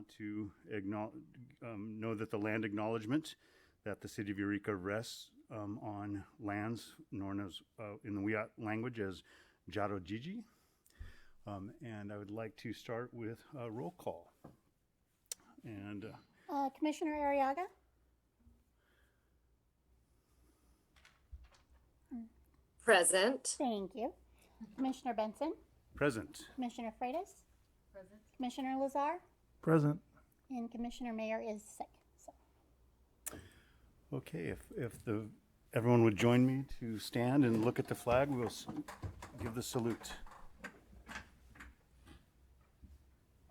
want to know that the land acknowledgement that the city of Eureka rests on lands known as, in the Wiyot language, as Jarojiji. And I would like to start with a roll call. And Commissioner Arriaga? Present. Thank you. Commissioner Benson? present. Commissioner Freitas? Present. Commissioner Lazar? Present. And Commissioner Mayer is sick. So. Okay, if everyone would join me to stand and look at the flag, we'll give the salute.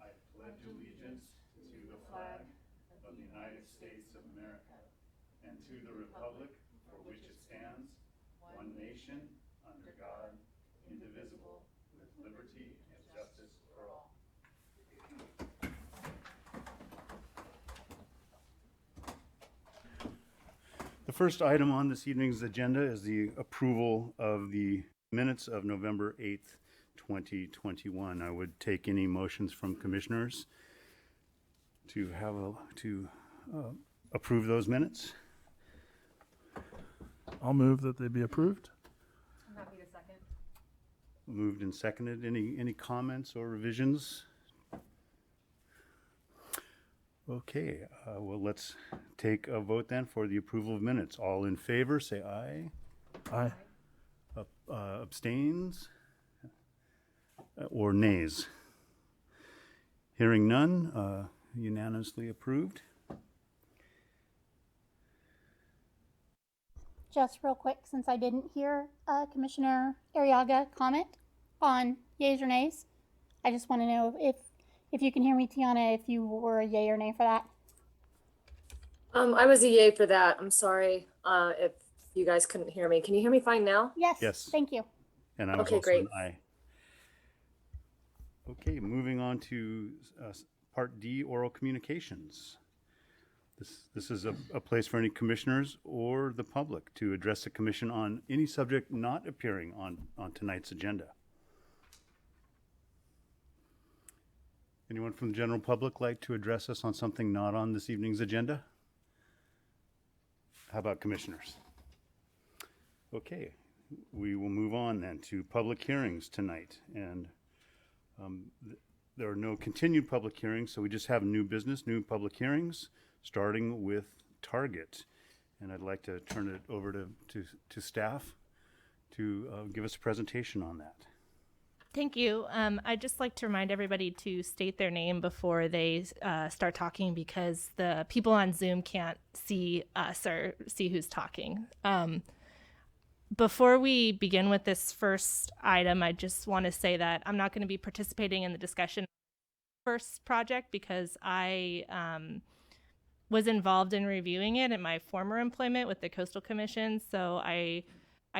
I pledge allegiance to the flag of the United States of America and to the republic for which it stands, one nation, under God, indivisible, with liberty and justice for all. The first item on this evening's agenda is the approval of the minutes of November 8th, 2021. I would take any motions from commissioners to approve those minutes. I'll move that they be approved. I'm happy to second. Moved and seconded. Any comments or revisions? Okay, well, let's take a vote then for the approval of minutes. All in favor, say aye. Aye. Abstains or nays? Hearing none, unanimously approved. Just real quick, since I didn't hear Commissioner Arriaga comment on yays or nays, I just want to know if you can hear me, Tiana, if you were a yay or nay for that. I was a yay for that. I'm sorry if you guys couldn't hear me. Can you hear me fine now? Yes. Yes. Thank you. And I was Okay, also great. an aye. Okay, moving on to Part D, oral communications. This is a place for any commissioners or the public to address the commission on any subject not appearing on tonight's agenda. Anyone from the general public like to address us on something not on this evening's agenda? How about commissioners? Okay, we will move on then to public hearings tonight. And there are no continued public hearings, so we just have new business, new public hearings, starting with Target. And I'd like to turn it over to staff to give us a presentation on that. Thank you. I'd just like to remind everybody to state their name before they start talking, because the people on Zoom can't see us or see who's talking. Before we begin with this first item, I just want to say that I'm not going to be participating in the discussion first project because I was involved in reviewing it in my former employment with the Coastal Commission. So I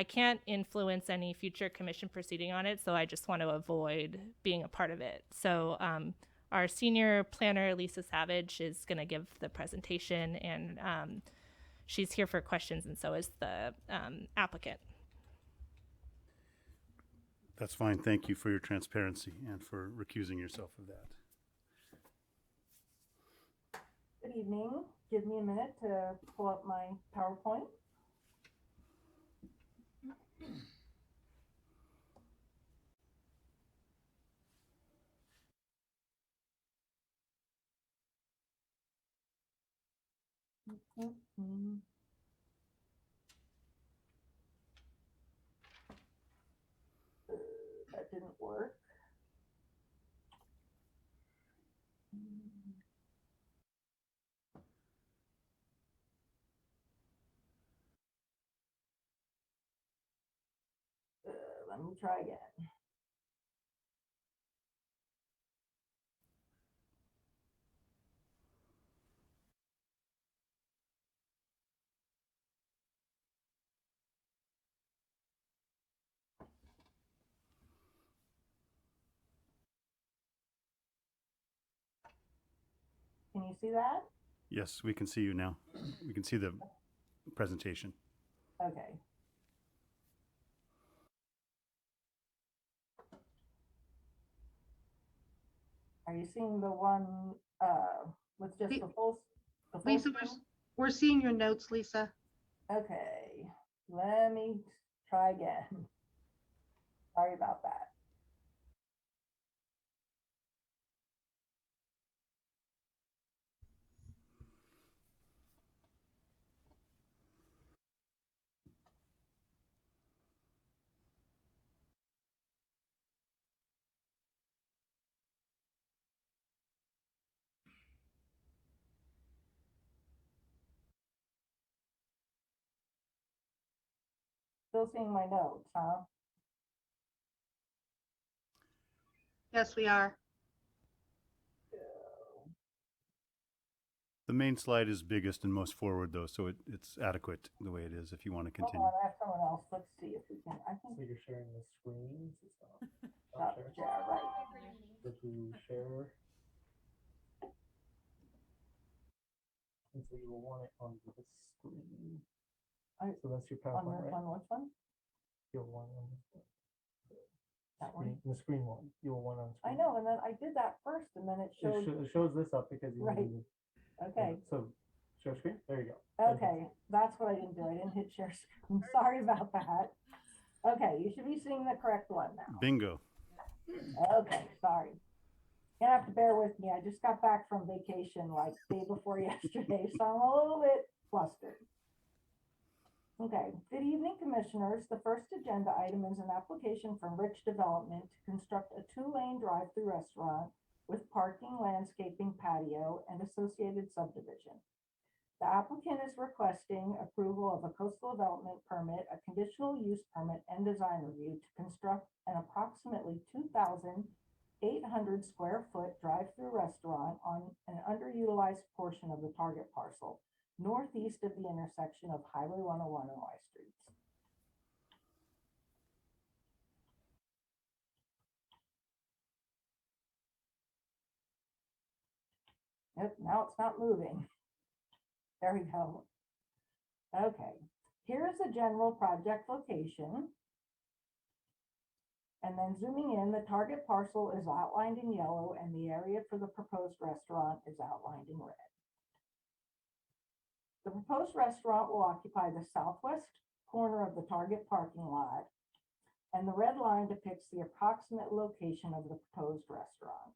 can't influence any future commission proceeding on it, so I just want to avoid being a part of it. So our senior planner, Lisa Savage, is going to give the presentation, and she's here for questions, and so is the applicant. That's fine. Thank you for your transparency and for recusing yourself of that. Good evening. Give me a minute to pull up my PowerPoint. That didn't work. Let me try again. Can you see that? Yes, we can see you now. We can see the presentation. Okay. Are you seeing the one just Le- the full. The full Lisa, screen? we're seeing your notes, Lisa. Okay, let me try again. Sorry about that. Still seeing my notes, huh? Yes, we are. The main slide is biggest and most forward though, so it's adequate the way it is if you want to Hold continue. on, I have someone else. Let's see if we can, I think, So you're sharing the screens, it's not, yeah, right. so to share. And so you will want it on the screen. So that's your On PowerPoint, right? on which one? You'll want on the That screen, one? the screen one, you'll want on. I screen. know, and then I did that first and then it showed, It shows this up because you Right. needed. okay, So share screen, there you go. okay, that's what I didn't do. I didn't hit share screen. Sorry about that. Okay, you should be seeing the correct one now. Bingo. Okay, sorry. You're gonna have to bear with me. I just got back from vacation like day before yesterday, so I'm a little bit flustered. Okay, good evening, commissioners. The first agenda item is an application from Rich Development to construct a 2-lane drive-through restaurant with parking, landscaping, patio, and associated subdivision. The applicant is requesting approval of a coastal development permit, a conditional use permit, and design review to construct an approximately 2,800 square foot drive-through restaurant on an underutilized portion of the target parcel, northeast of the intersection of Highway 101 and Y Streets. Yep, now it's not moving. There we go. Okay, here's the general project location. And then zooming in, the target parcel is outlined in yellow and the area for the proposed restaurant is outlined in red. The proposed restaurant will occupy the southwest corner of the target parking lot, and the red line depicts the approximate location of the proposed restaurant.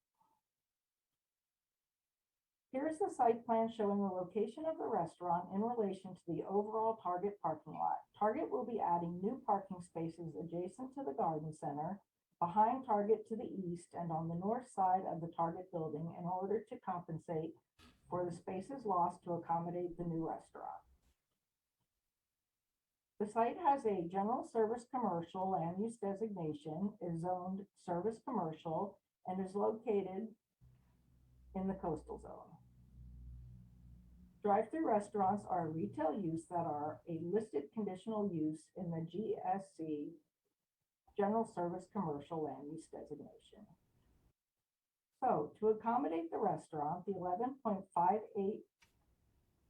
Here's the site plan showing the location of the restaurant in relation to the overall target parking lot. Target will be adding new parking spaces adjacent to the garden center, behind Target to the east and on the north side of the Target building in order to compensate for the spaces lost to accommodate the new restaurant. The site has a general service commercial land use designation, is zoned service commercial, and is located in the coastal zone. Drive-through restaurants are a retail use that are a listed conditional use in the GSC, General Service Commercial Land Use Designation. So to accommodate the restaurant, the 11.58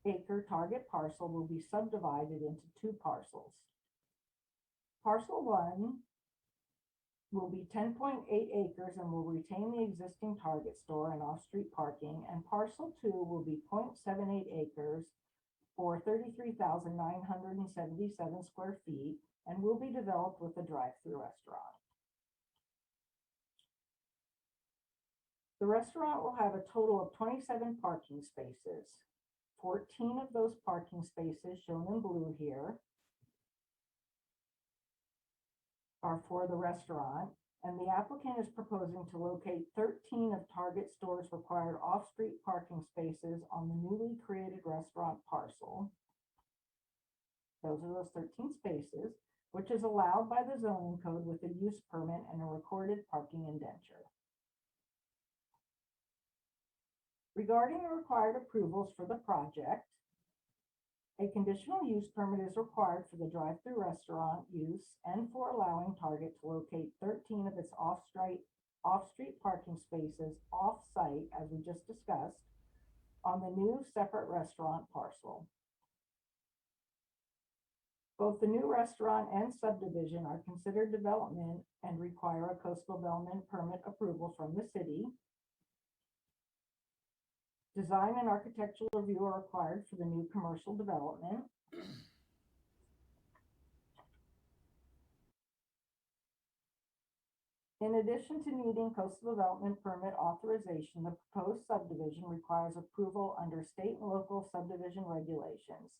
acre target parcel will be subdivided into 2 parcels. Parcel 1 will be 10.8 acres and will retain the existing Target store and off-street parking, and parcel 2 will be 0.78 acres or 33,977 square feet and will be developed with a drive-through restaurant. The restaurant will have a total of 27 parking spaces. 14 of those parking spaces, shown in blue here, are for the restaurant, and the applicant is proposing to locate 13 of Target Store's required off-street parking spaces on the newly created restaurant parcel. Those are those 13 spaces, which is allowed by the zoning code with a use permit and a recorded parking indenture. Regarding the required approvals for the project, a conditional use permit is required for the drive-through restaurant use and for allowing Target to locate 13 of its off-street parking spaces off-site, as we just discussed, on the new separate restaurant parcel. Both the new restaurant and subdivision are considered development and require a coastal development permit approval from the city. Design and architectural review are required for the new commercial development. In addition to needing coastal development permit authorization, the proposed subdivision requires approval under state and local subdivision regulations.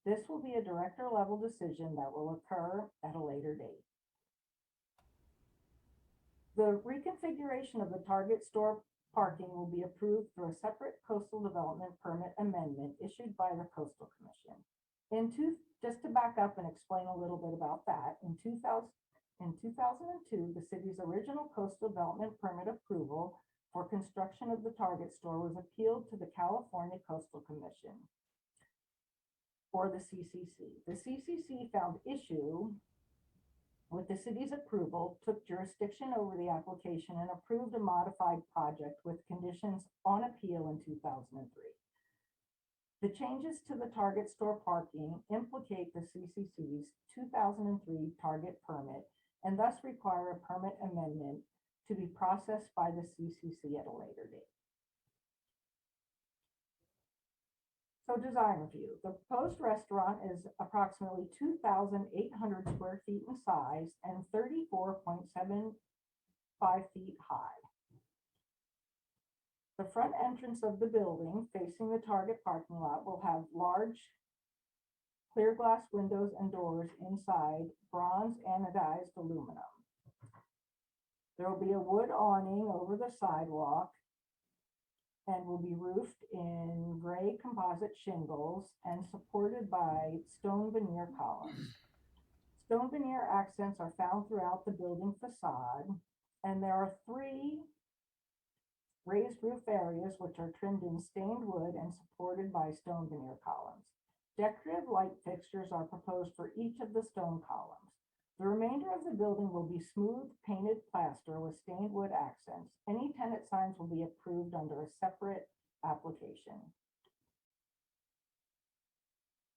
This will be a director level decision that will occur at a later date. The reconfiguration of the Target store parking will be approved through a separate coastal development permit amendment issued by the Coastal Commission. Just to back up and explain a little bit about that, in 2002, the city's original coastal development permit approval for construction of the Target store was appealed to the California Coastal Commission, or the CCC. The CCC found issue with the city's approval, took jurisdiction over the application, and approved a modified project with conditions on appeal in 2003. The changes to the Target store parking implicate the CCC's 2003 Target permit and thus require a permit amendment to be processed by the CCC at a later date. So design review. The proposed restaurant is approximately 2,800 square feet in size and 34.75 feet high. The front entrance of the building facing the Target parking lot will have large clear glass windows and doors inside bronze anodized aluminum. There will be a wood awning over the sidewalk and will be roofed in gray composite shingles and supported by stone veneer columns. Stone veneer accents are found throughout the building facade, and there are 3 raised roof areas which are trimmed in stained wood and supported by stone veneer columns. Decorative light fixtures are proposed for each of the stone columns. The remainder of the building will be smooth painted plaster with stained wood accents. Any tenant signs will be approved under a separate application.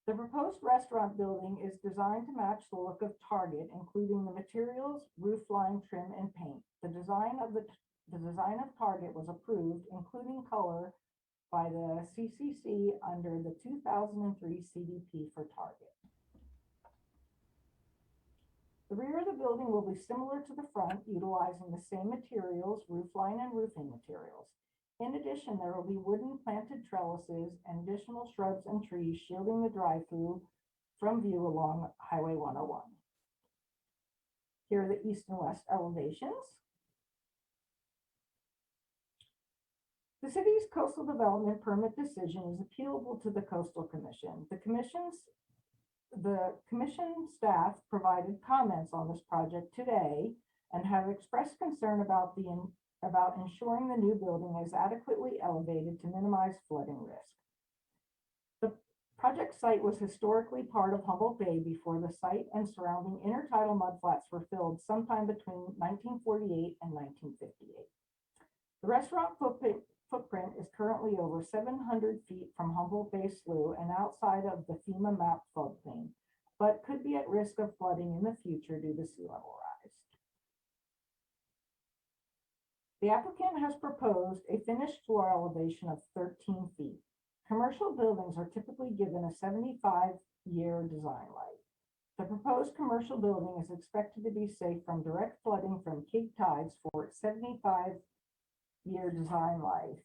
The proposed restaurant building is designed to match the look of Target, including the materials, roof line, trim, and paint. The design of Target was approved, including color, by the CCC under the 2003 CDP for Target. The rear of the building will be similar to the front, utilizing the same materials, roof line, and roofing materials. In addition, there will be wooden planted trellises and additional shrubs and trees shielding the drive-through from view along Highway 101. Here are the east and west elevations. The city's coastal development permit decision is appealable to the Coastal Commission. The commission staff provided comments on this project today and have expressed concern about ensuring the new building is adequately elevated to minimize flooding risk. The project site was historically part of Humboldt Bay before the site and surrounding intertidal mudflats were filled sometime between 1948 and 1958. The restaurant footprint is currently over 700 feet from Humboldt Bay Slough and outside of the FEMA map floodplain, but could be at risk of flooding in the future due to sea level rise. The applicant has proposed a finished floor elevation of 13 feet. Commercial buildings are typically given a 75-year design life. The proposed commercial building is expected to be safe from direct flooding from Cape tides for its 75-year design life.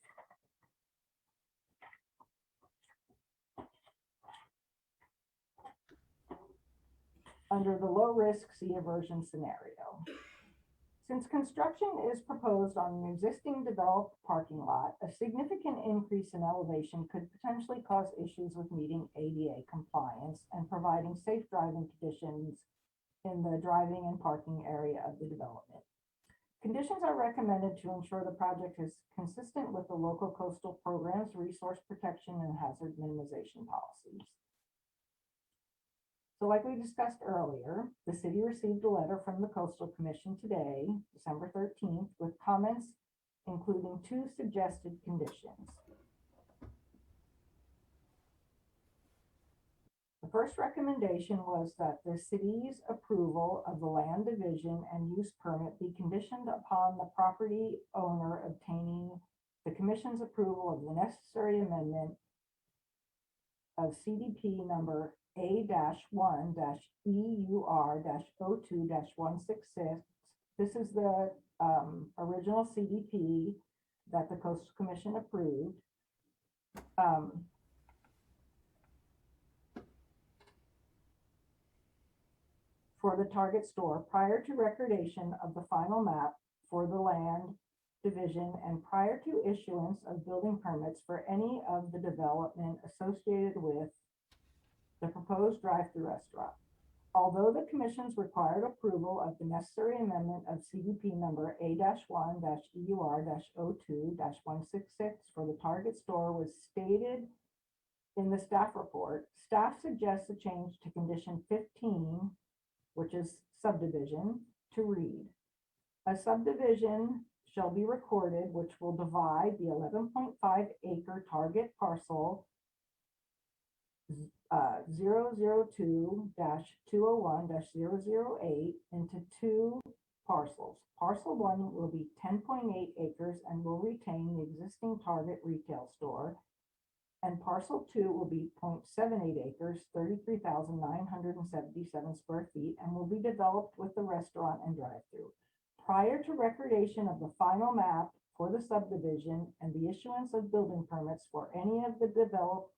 Under the low-risk sea erosion scenario. Since construction is proposed on an existing developed parking lot, a significant increase in elevation could potentially cause issues with meeting ADA compliance and providing safe driving conditions in the driving and parking area of the development. Conditions are recommended to ensure the project is consistent with the local coastal programs, resource protection, and hazard minimization policies. So like we discussed earlier, the city received a letter from the Coastal Commission today, December 13th, with comments including 2 suggested conditions. The first recommendation was that the city's approval of the land division and use permit be conditioned upon the property owner obtaining the commission's approval of the necessary amendment of CDP number A-1-EUR-02-166. This is the original CDP that the Coastal Commission approved. For the target store prior to recordation of the final map for the land division and prior to issuance of building permits for any of the development associated with the proposed drive-through restaurant. Although the commission's required approval of the necessary amendment of CDP number A-1-EUR-02-166 for the target store was stated in the staff report, staff suggests a change to condition 15, which is subdivision, to read. A subdivision shall be recorded which will divide the 11.5 acre target parcel 002-201-008 into two parcels. Parcel 1 will be 10.8 acres and will retain the existing target retail store, and parcel 2 will be 0.78 acres, 33,977 square feet, and will be developed with the restaurant and drive-through. Prior to recordation of the final map for the subdivision and the issuance of building permits for any of the development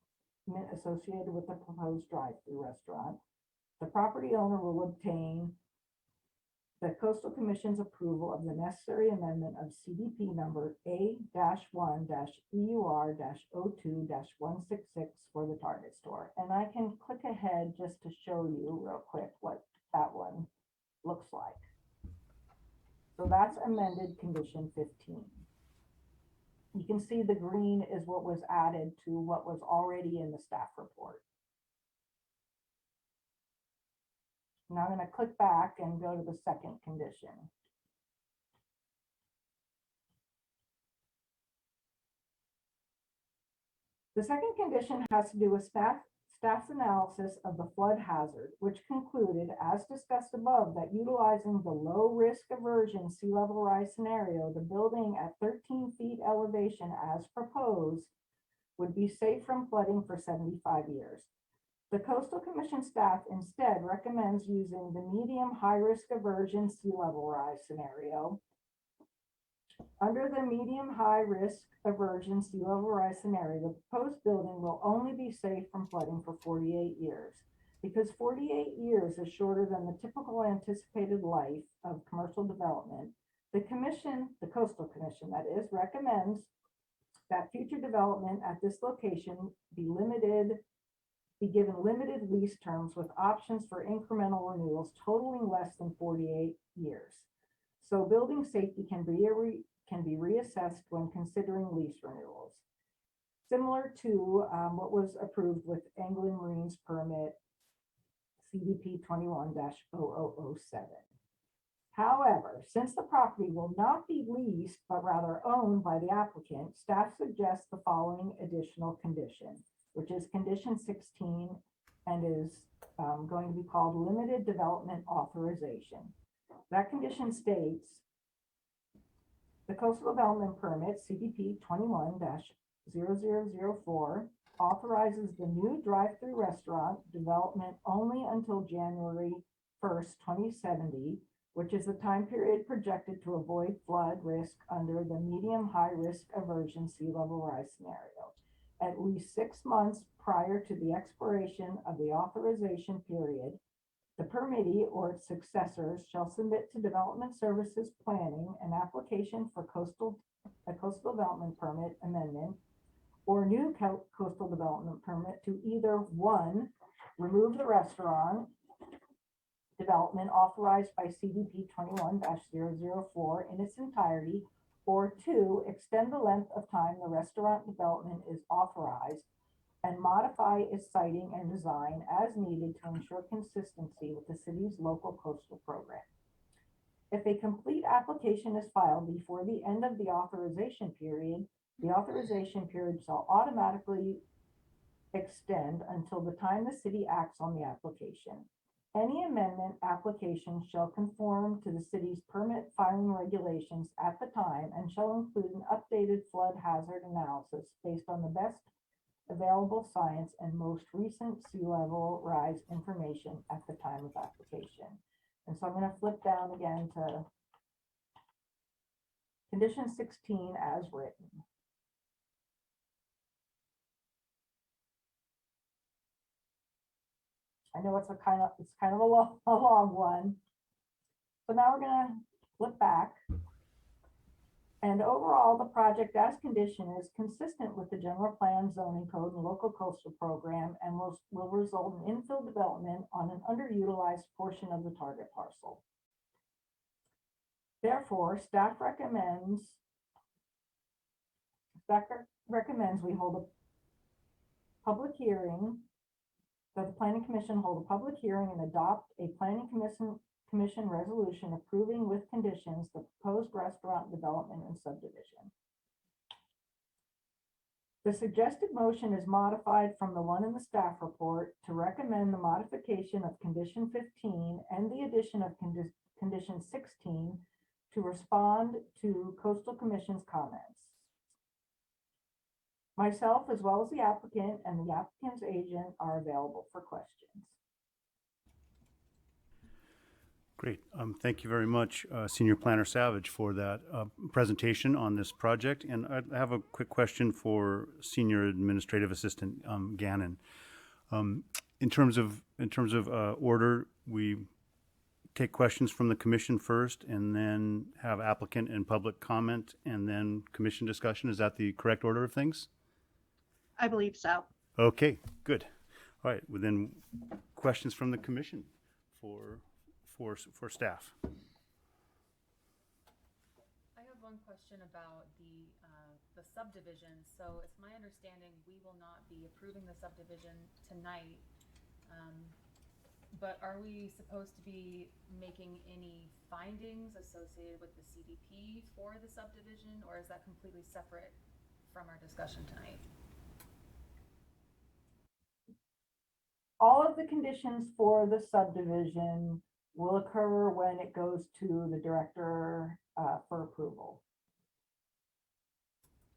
associated with the proposed drive-through restaurant, the property owner will obtain the Coastal Commission's approval of the necessary amendment of CDP number A-1-EUR-02-166 for the target store. And I can click ahead just to show you real quick what that one looks like. So that's amended condition 15. You can see the green is what was added to what was already in the staff report. Now I'm going to click back and go to the second condition. The second condition has to do with staff's analysis of the flood hazard, which concluded, as discussed above, that utilizing the low risk aversion sea level rise scenario, the building at 13 feet elevation as proposed would be safe from flooding for 75 years. The Coastal Commission staff instead recommends using the medium high risk aversion sea level rise scenario. Under the medium high risk aversion sea level rise scenario, the proposed building will only be safe from flooding for 48 years. Because 48 years is shorter than the typical anticipated life of commercial development, the commission, the Coastal Commission that is, recommends that future development at this location be given limited lease terms with options for incremental renewals totaling less than 48 years. So building safety can be reassessed when considering lease renewals. Similar to what was approved with Anglin Marine's permit CDP 21-0007. However, since the property will not be leased, but rather owned by the applicant, staff suggests the following additional condition, which is condition 16 and is going to be called limited development authorization. That condition states the coastal development permit CDP 21-0004 authorizes the new drive-through restaurant development only until January 1st, 2070, which is the time period projected to avoid flood risk under the medium high risk aversion sea level rise scenario. At least 6 months prior to the expiration of the authorization period, the permittee or its successors shall submit to Development Services Planning an application for a coastal development permit amendment or new coastal development permit to either 1, remove the restaurant development authorized by CDP 21-004 in its entirety, or 2, extend the length of time the restaurant development is authorized and modify its siting and design as needed to ensure consistency with the city's local coastal program. If a complete application is filed before the end of the authorization period, the authorization period shall automatically extend until the time the city acts on the application. Any amendment application shall conform to the city's permit filing regulations at the time and shall include an updated flood hazard analysis based on the best available science and most recent sea level rise information at the time of application. And so I'm going to flip down again to condition 16 as written. I know it's kind of a long one. So now we're going to flip back. And overall, the project as condition is consistent with the general plan, zoning code, and local coastal program, and will result in infill development on an underutilized portion of the target parcel. Therefore, staff recommends we hold a public hearing, that the planning commission hold a public hearing and adopt a planning commission resolution approving with conditions the proposed restaurant development and subdivision. The suggested motion is modified from the one in the staff report to recommend the modification of condition 15 and the addition of condition 16 to respond to Coastal Commission's comments. Myself, as well as the applicant and the applicant's agent, are available for questions. Great. Thank you very much, Senior Planner Savage, for that presentation on this project. And I have a quick question for Senior Administrative Assistant Gannon. In terms of order, we take questions from the commission first, and then have applicant and public comment, and then commission discussion. Is that the correct order of things? I believe so. Okay, good. All right. Well, then, questions from the commission for staff. I have one question about the subdivision. So it's my understanding we will not be approving the subdivision tonight. But are we supposed to be making any findings associated with the CDP for the subdivision, or is that completely separate from our discussion tonight? All of the conditions for the subdivision will occur when it goes to the director for approval.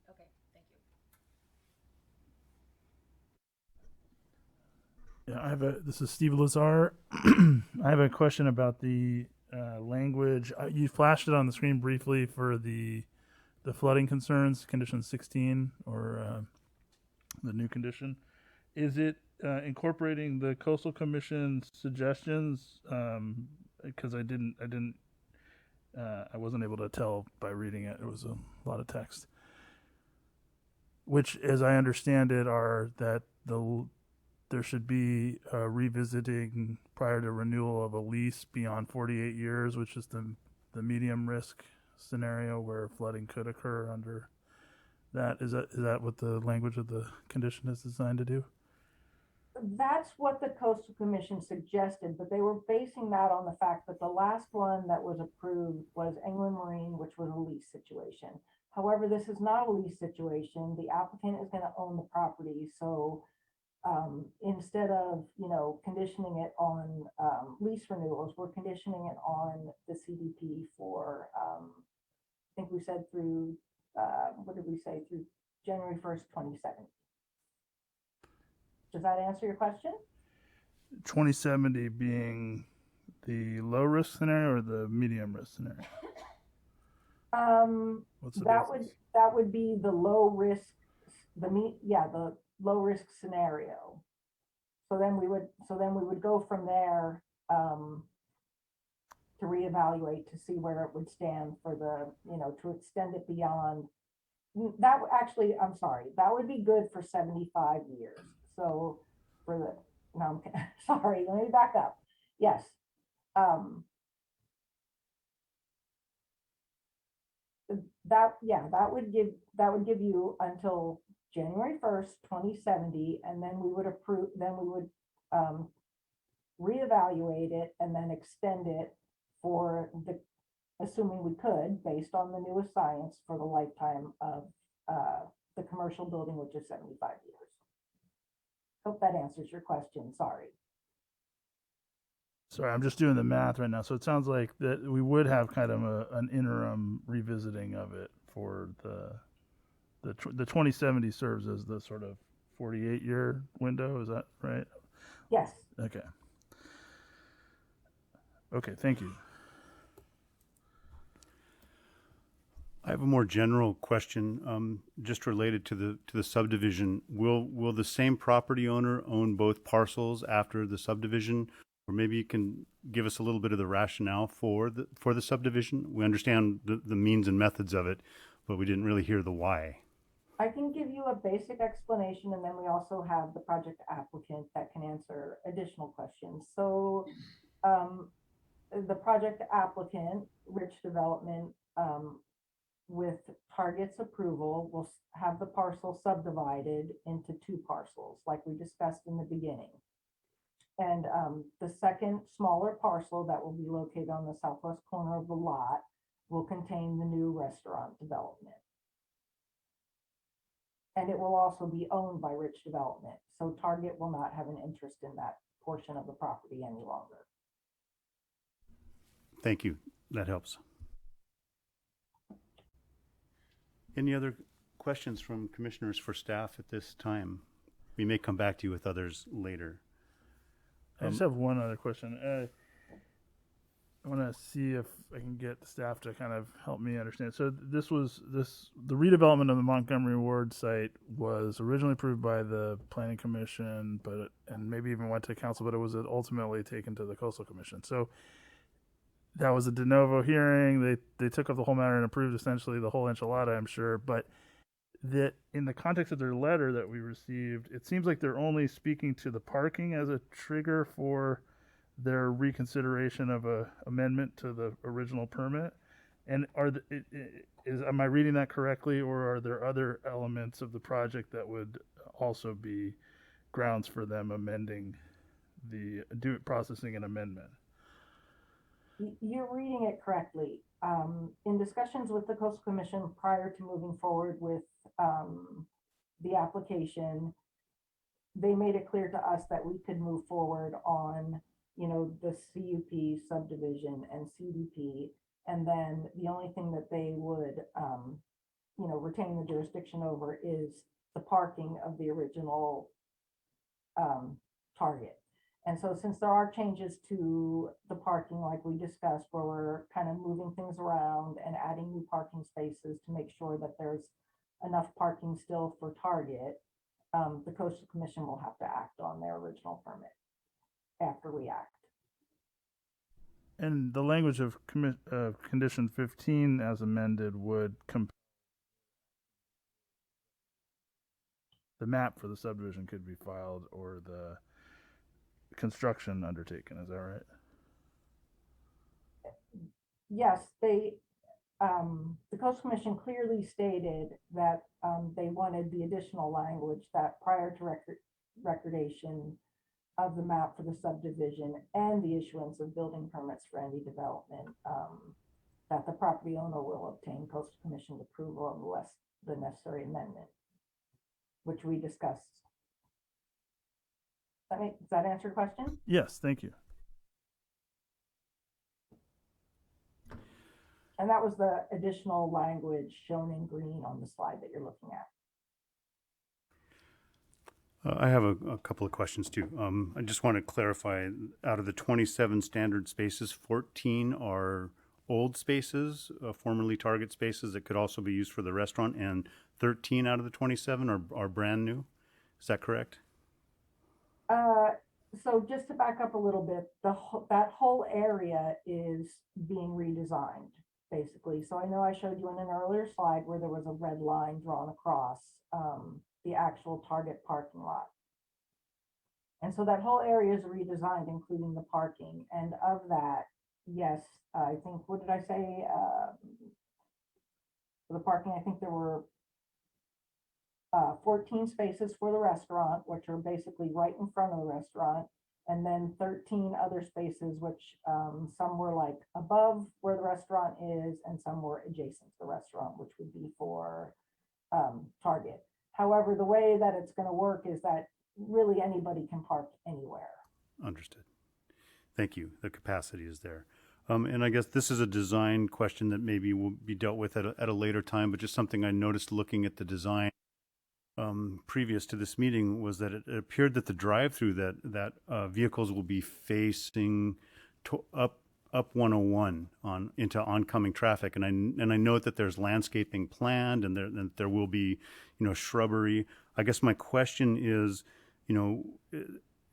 Okay, thank you. Yeah, this is Steve Lazar. I have a question about the language. You flashed it on the screen briefly for the flooding concerns, condition 16, or the new condition. Is it incorporating the Coastal Commission's suggestions? Because I wasn't able to tell by reading it. It was a lot of text. Which, as I understand it, are that there should be revisiting prior to renewal of a lease beyond 48 years, which is the medium risk scenario where flooding could occur under that. Is that what the language of the condition is designed to do? That's what the Coastal Commission suggested, but they were basing that on the fact that the last one that was approved was England Marine, which was a lease situation. However, this is not a lease situation. The applicant is going to own the property. So instead of, conditioning it on lease renewals, we're conditioning it on the CDP for, I think we said through, through January 1st, 2070. Does that answer your question? 2070 being the low risk scenario or the medium risk scenario? That would be the low risk, the low risk scenario. So then we would go from there to reevaluate to see where it would stand for the, to extend it beyond that. Actually, I'm sorry, that would be good for 75 years. So for the, no, I'm sorry, let me back up. Yes. That would give you until January 1st, 2070, and then we would reevaluate it and then extend it for assuming we could, based on the newest science, for the lifetime of the commercial building, which is 75 years. Hope that answers your question. Sorry. Sorry, I'm just doing the math right now. So it sounds like that we would have kind of an interim revisiting of it for the 2070 serves as the sort of 48-year window. Is that right? Yes. Okay. Okay, thank you. I have a more general question, just related to the subdivision. Will the same property owner own both parcels after the subdivision? Or maybe you can give us a little bit of the rationale for the subdivision. We understand the means and methods of it, but we didn't really hear the why. I can give you a basic explanation, and then we also have the project applicant that can answer additional questions. So the project applicant, Rich Development, with Target's approval, will have the parcel subdivided into 2 parcels, like we discussed in the beginning. And the second smaller parcel that will be located on the southwest corner of the lot will contain the new restaurant development. And it will also be owned by Rich Development. So Target will not have an interest in that portion of the property any longer. Thank you. That helps. Any other questions from commissioners for staff at this time? We may come back to you with others later. I just have one other question. I want to see if I can get the staff to kind of help me understand. So the redevelopment of the Montgomery Ward site was originally approved by the Planning Commission, and maybe even went to council, but it was ultimately taken to the Coastal Commission. So that was a de novo hearing. They took up the whole matter and approved essentially the whole enchilada, I'm sure. But that in the context of their letter that we received, it seems like they're only speaking to the parking as a trigger for their reconsideration of a amendment to the original permit. And am I reading that correctly, or are there other elements of the project that would also be grounds for them amending processing an amendment? You're reading it correctly. In discussions with the Coastal Commission prior to moving forward with the application, they made it clear to us that we could move forward on, the CUP subdivision and CDP. And then the only thing that they would, retain the jurisdiction over is the parking of the original target. And so since there are changes to the parking, like we discussed, where we're kind of moving things around and adding new parking spaces to make sure that there's enough parking still for Target, the Coastal Commission will have to act on their original permit after we act. And the language of condition 15 as amended would the map for the subdivision could be filed, or the construction undertaken. Is that right? Yes, the Coastal Commission clearly stated that they wanted the additional language that prior to recordation of the map for the subdivision and the issuance of building permits for any development, that the property owner will obtain Coastal Commission's approval unless the necessary amendment, which we discussed. Does that answer your question? Yes, thank you. And that was the additional language shown in green on the slide that you're looking at. I have a couple of questions too. I just want to clarify, out of the 27 standard spaces, 14 are old spaces, formerly Target spaces that could also be used for the restaurant, and 13 out of the 27 are brand new. Is that correct? So just to back up a little bit, that whole area is being redesigned, basically. So I know I showed you in an earlier slide where there was a red line drawn across the actual Target parking lot. And so that whole area is redesigned, including the parking. And of that, yes, I think, what did I say? For the parking, I think there were 14 spaces for the restaurant, which are basically right in front of the restaurant, and then 13 other spaces, which some were like above where the restaurant is, and some were adjacent to the restaurant, which would be for Target. However, the way that it's going to work is that really anybody can park anywhere. Understood. Thank you. The capacity is there. And I guess this is a design question that maybe will be dealt with at a later time, but just something I noticed looking at the design previous to this meeting was that it appeared that the drive-through that vehicles will be facing up 101 into oncoming traffic, and I note that there's landscaping planned and there will be, shrubbery. I guess my question is,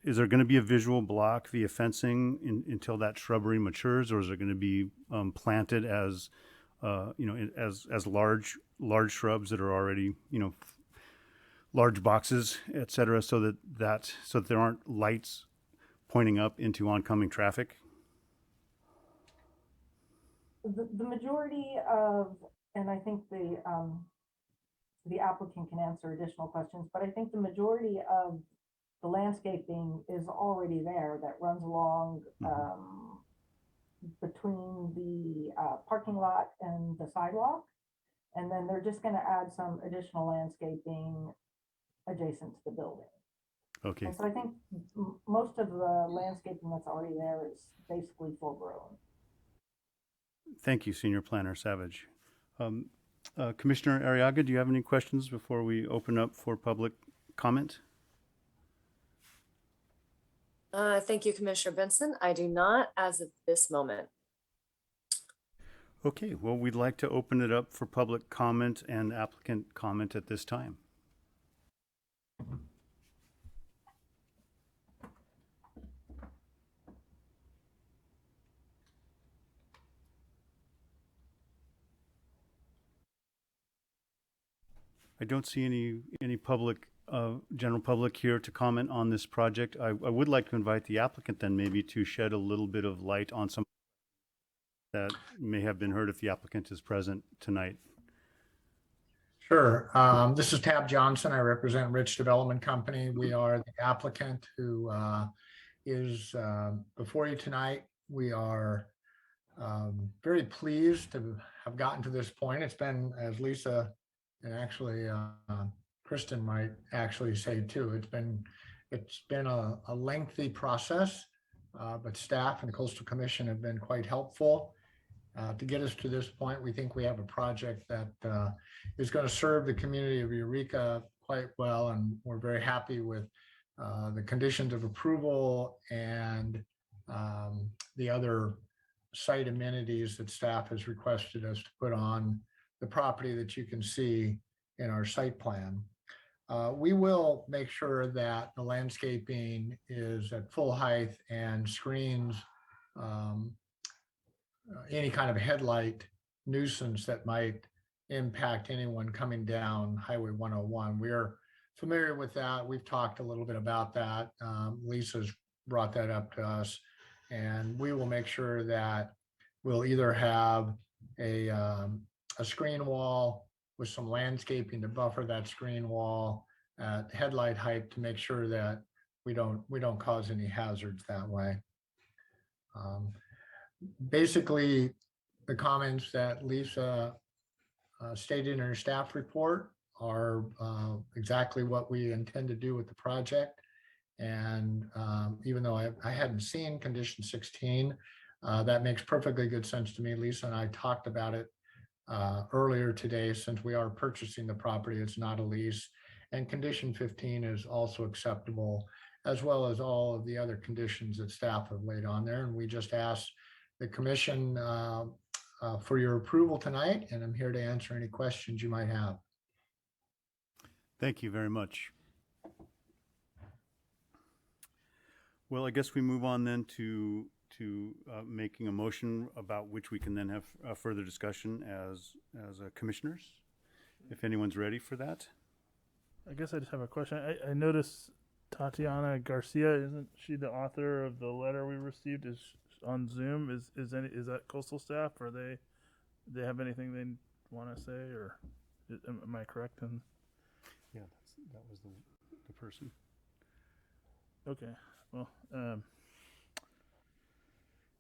is there going to be a visual block via fencing until that shrubbery matures, or is it going to be planted as as large shrubs that are already large boxes, et cetera, so that there aren't lights pointing up into oncoming traffic? The majority of, and I think the applicant can answer additional questions, but I think the majority of the landscaping is already there that runs along between the parking lot and the sidewalk. And then they're just going to add some additional landscaping adjacent to the building. Okay. And so I think most of the landscaping that's already there is basically full grown. Thank you, Senior Planner Savage. Commissioner Arriaga, do you have any questions before we open up for public comment? Thank you, Commissioner Benson. I do not as of this moment. Okay, well, we'd like to open it up for public comment and applicant comment at this time. I don't see any public, general public here to comment on this project. I would like to invite the applicant then maybe to shed a little bit of light on some that may have been heard if the applicant is present tonight. Sure. This is Tab Johnson. I represent Rich Development Company. We are the applicant who is before you tonight. We are very pleased to have gotten to this point. It's been, as Lisa and actually Kristen might actually say too, it's been a lengthy process, but staff and Coastal Commission have been quite helpful to get us to this point. We think we have a project that is going to serve the community of Eureka quite well, and we're very happy with the conditions of approval and the other site amenities that staff has requested us to put on the property that you can see in our site plan. We will make sure that the landscaping is at full height and screens any kind of headlight nuisance that might impact anyone coming down Highway 101. We're familiar with that. We've talked a little bit about that. Lisa's brought that up to us, and we will make sure that we'll either have a screen wall with some landscaping to buffer that screen wall at headlight height to make sure that we don't cause any hazards that way. Basically, the comments that Lisa stated in her staff report are exactly what we intend to do with the project. And even though I hadn't seen condition 16, that makes perfectly good sense to me. Lisa and I talked about it earlier today. Since we are purchasing the property, it's not a lease. And condition 15 is also acceptable, as well as all of the other conditions that staff have laid on there. And we just asked the commission for your approval tonight, and I'm here to answer any questions you might have. Thank you very much. Well, I guess we move on then to making a motion about which we can then have a further discussion as commissioners, if anyone's ready for that. I guess I just have a question. I noticed Tatiana Garcia, isn't she the author of the letter we received? Is on Zoom? Is that coastal staff, or they have anything they want to say, or am I correct? Yeah, that was the person. Okay, well,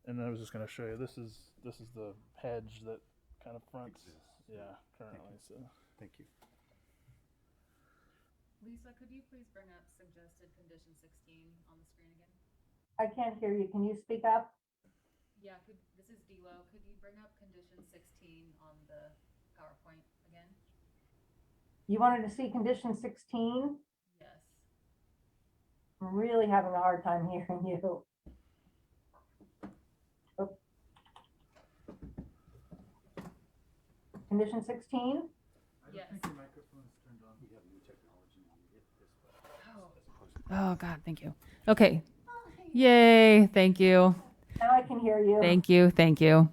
and I was just going to show you. This is the hedge that kind of fronts. Yeah, currently. So thank you. Lisa, could you please bring up suggested condition 16 on the screen again? I can't hear you. Can you speak up? Yeah, this is Delo. Could you bring up condition 16 on the PowerPoint again? You wanted to see condition 16? Yes. I'm really having a hard time hearing you. Oh. Condition 16? Yes. Oh, God, thank you. Okay. Yay. Thank you. Now I can hear you. Thank you. Thank you.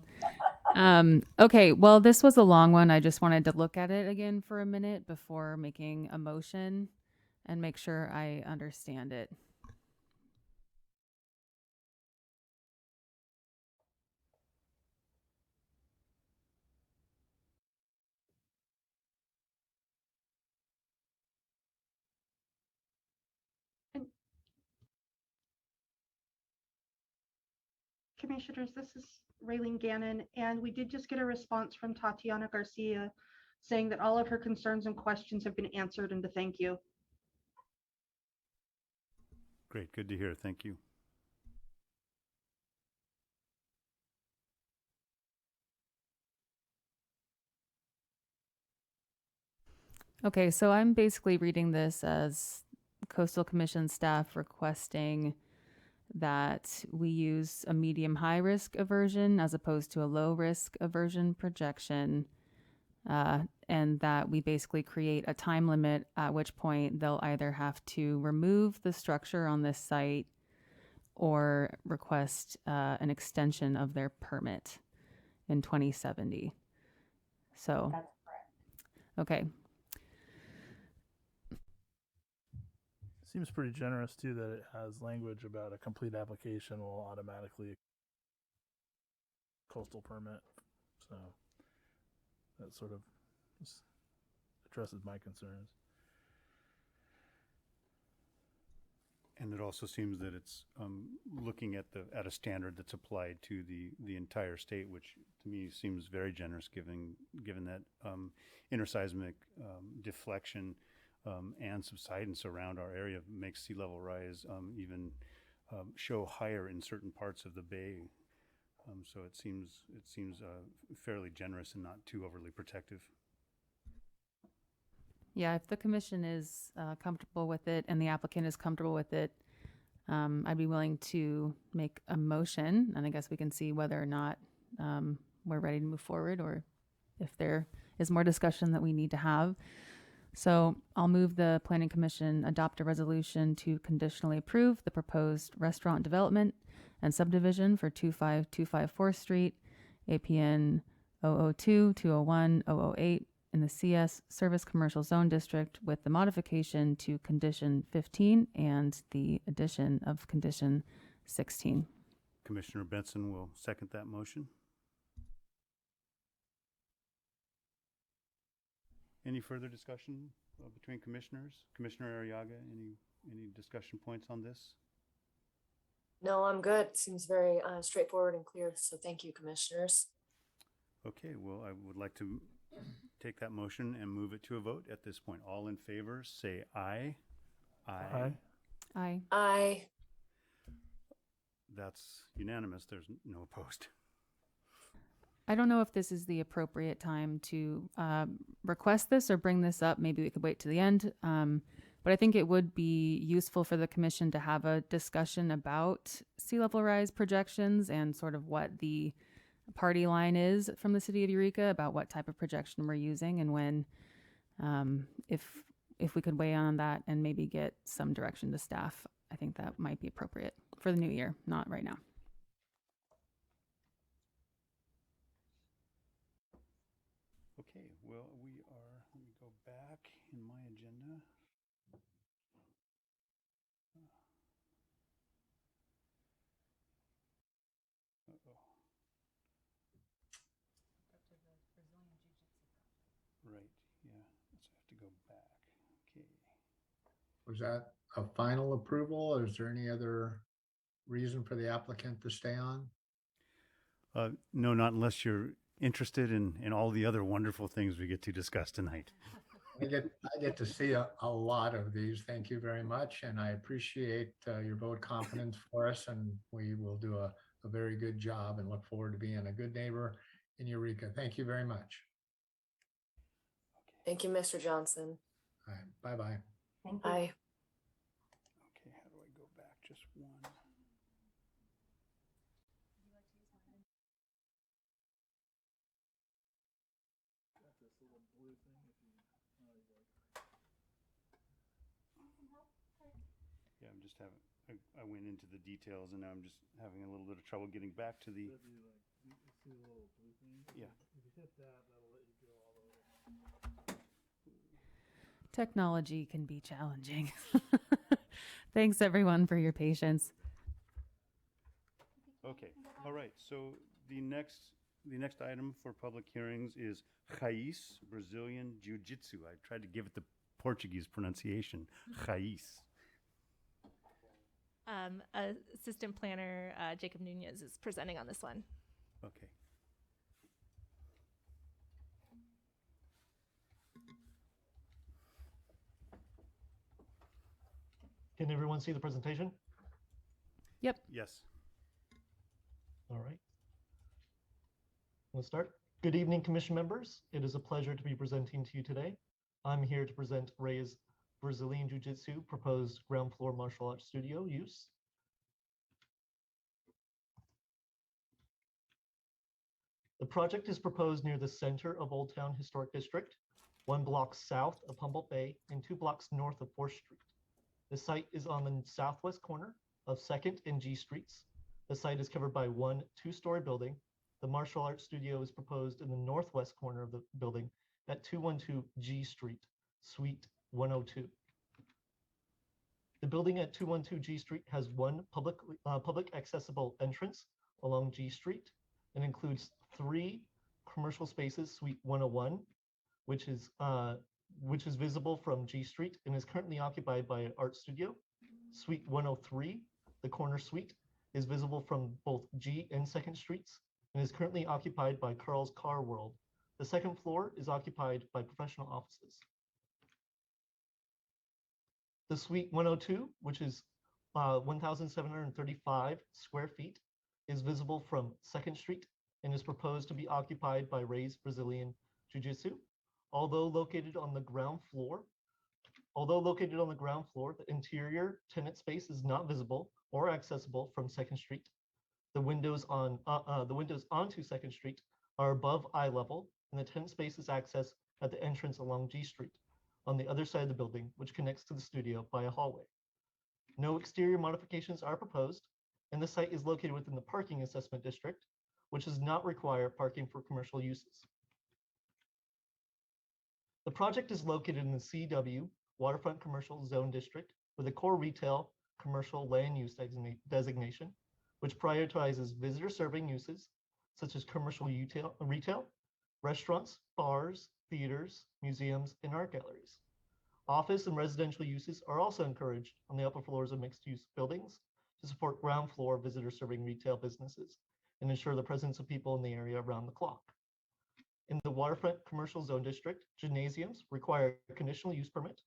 Okay. Well, this was a long one. I just wanted to look at it again for a minute before making a motion and make sure I understand it. Commissioners, this is Raylene Gannon, and we did just get a response from Tatiana Garcia saying that all of her concerns and questions have been answered, and to thank you. Great, good to hear. Thank you. Okay, so I'm basically reading this as Coastal Commission staff requesting that we use a medium high risk aversion as opposed to a low risk aversion projection, and that we basically create a time limit at which point they'll either have to remove the structure on this site or request an extension of their permit in 2070. So, That's correct. okay. Seems pretty generous too that it has language about a complete application will automatically coastal permit. So that sort of addresses my concerns. And it also seems that it's looking at a standard that's applied to the entire state, which to me seems very generous, given that interseismic deflection and subsidence around our area makes sea level rise even show higher in certain parts of the bay. So it seems fairly generous and not too overly protective. Yeah, if the commission is comfortable with it and the applicant is comfortable with it, I'd be willing to make a motion, and I guess we can see whether or not we're ready to move forward or if there is more discussion that we need to have. So I'll move the Planning Commission adopt a resolution to conditionally approve the proposed restaurant development and subdivision for 25254 4th Street, APN 002-201-008 in the CS Service Commercial Zone District with the modification to Condition 15 and the addition of Condition 16. Commissioner Benson will second that motion. Any further discussion between commissioners? Commissioner Arriaga, any discussion points on this? No, I'm good. Seems very straightforward and clear. So thank you, commissioners. Okay, well, I would like to take that motion and move it to a vote at this point. All in favor, say aye. Aye. Aye. Aye. That's unanimous. There's no opposed. I don't know if this is the appropriate time to request this or bring this up. Maybe we could wait to the end. But I think it would be useful for the commission to have a discussion about sea level rise projections and sort of what the party line is from the city of Eureka about what type of projection we're using and when, if we could weigh in on that and maybe get some direction to staff, I think that might be appropriate for the new year, not right now. Okay, well, let me go back in my agenda. Right, yeah, let's have to go back. Okay. Was that a final approval, or is there any other reason for the applicant to stay on? No, not unless you're interested in all the other wonderful things we get to discuss tonight. I get to see a lot of these. Thank you very much. And I appreciate your vote of confidence for us. And we will do a very good job and look forward to being a good neighbor in Eureka. Thank you very much. Thank you, Mr. Johnson. All right. Bye-bye. Thank you. Bye. Okay, how do I go back? Just one. Yeah, I'm just having, I went into the details and now I'm just having a little bit of trouble getting back to the, yeah. Technology can be challenging. Thanks everyone for your patience. Okay, all right, so the next item for public hearings is Raiz, Brazilian Jiu-Jitsu. I tried to give it the Portuguese pronunciation, Raiz. Assistant Planner Jacob Nunez is presenting on this one. Okay. Can everyone see the presentation? Yep. Yes. All right. Let's start. Good evening, Commission members. It is a pleasure to be presenting to you today. I'm here to present Ray's Brazilian Jiu-Jitsu proposed ground floor martial arts studio use. The project is proposed near the center of Old Town Historic District, 1 block south of Humboldt Bay and 2 blocks north of 4th Street. The site is on the southwest corner of 2nd and G Streets. The site is covered by 1 two-story building. The martial arts studio is proposed in the northwest corner of the building at 212 G Street, Suite 102. The building at 212 G Street has 1 public accessible entrance along G Street and includes 3 commercial spaces, Suite 101, which is visible from G Street and is currently occupied by an art studio. Suite 103, the corner suite, is visible from both G and 2nd Streets and is currently occupied by Carl's Car World. The 2nd floor is occupied by professional offices. The Suite 102, which is 1,735 square feet, is visible from 2nd Street and is proposed to be occupied by Ray's Brazilian Jiu-Jitsu. Although located on the ground floor, the interior tenant space is not visible or accessible from 2nd Street. The windows onto 2nd Street are above eye level, and the tenant space is accessed at the entrance along G Street on the other side of the building, which connects to the studio by a hallway. No exterior modifications are proposed, and the site is located within the parking assessment district, which does not require parking for commercial uses. The project is located in the CW Waterfront Commercial Zone District with a core retail commercial land use designation, which prioritizes visitor serving uses such as commercial retail, restaurants, bars, theaters, museums, and art galleries. Office and residential uses are also encouraged on the upper floors of mixed-use buildings to support ground floor visitor serving retail businesses and ensure the presence of people in the area around the clock. In the Waterfront Commercial Zone District, gymnasiums require a conditional use permit.